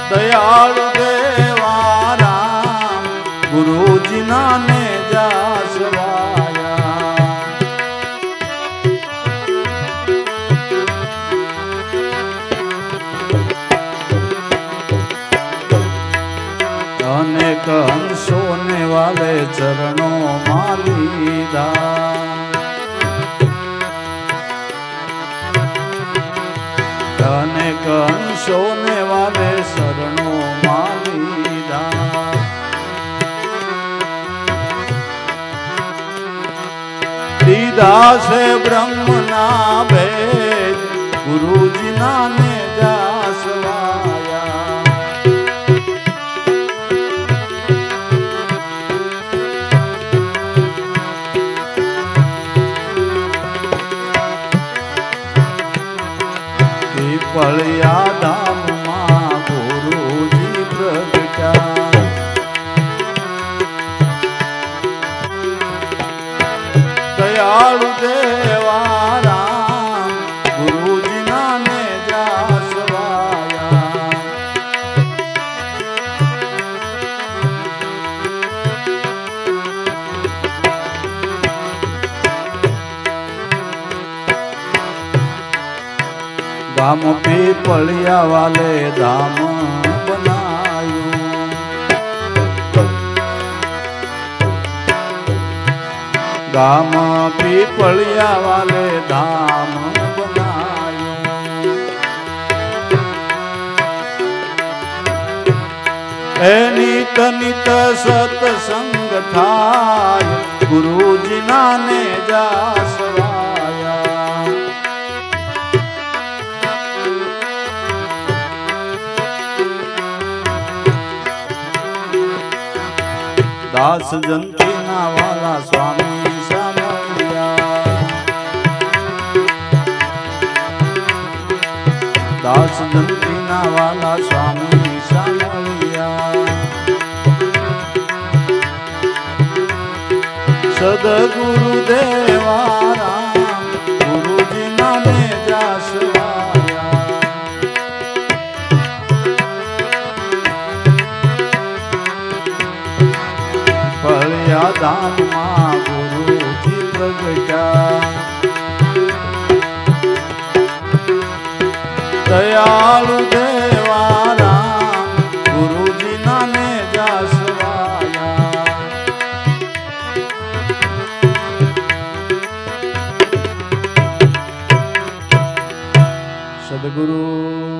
દયાળુ દેવા રામ ગુરુજી નાને જાસવાયા. અનેક હંસો ને વાલે ચરણો માં લીધા અનેક અંશો ને વાલે શરણો માં લીધા દીધા છે બ્રહ્મના ભેદ ગુરુજીના ને જાસવાયા પીપળિયા ધામમાં ગુરુજી પ્રગટ્યા દયાળુ દેવા રામ ગુરુજીના ને જાસવાયા ગામ પીપળિયા વાલે ધામ બનાયું ગામ પીપળિયા વાલે ધામ બનાયું નિત નિત સત્સંગ થાય ગુરુજીના ને જાસવાયા દાસ જંતી ના વાલા સ્વામી સામળિયા દાસ જંતી ના વાલા સ્વામી સામળિયા સદગુરુ દેવા રામ ગુરુજી ના ને જાસવાયા પળિયા ધામમાં ગુરુજી પ્રગટ્યા દયાળુ દેવા રામ ગુરુજી ના ને જાસવાયા સદગુરુ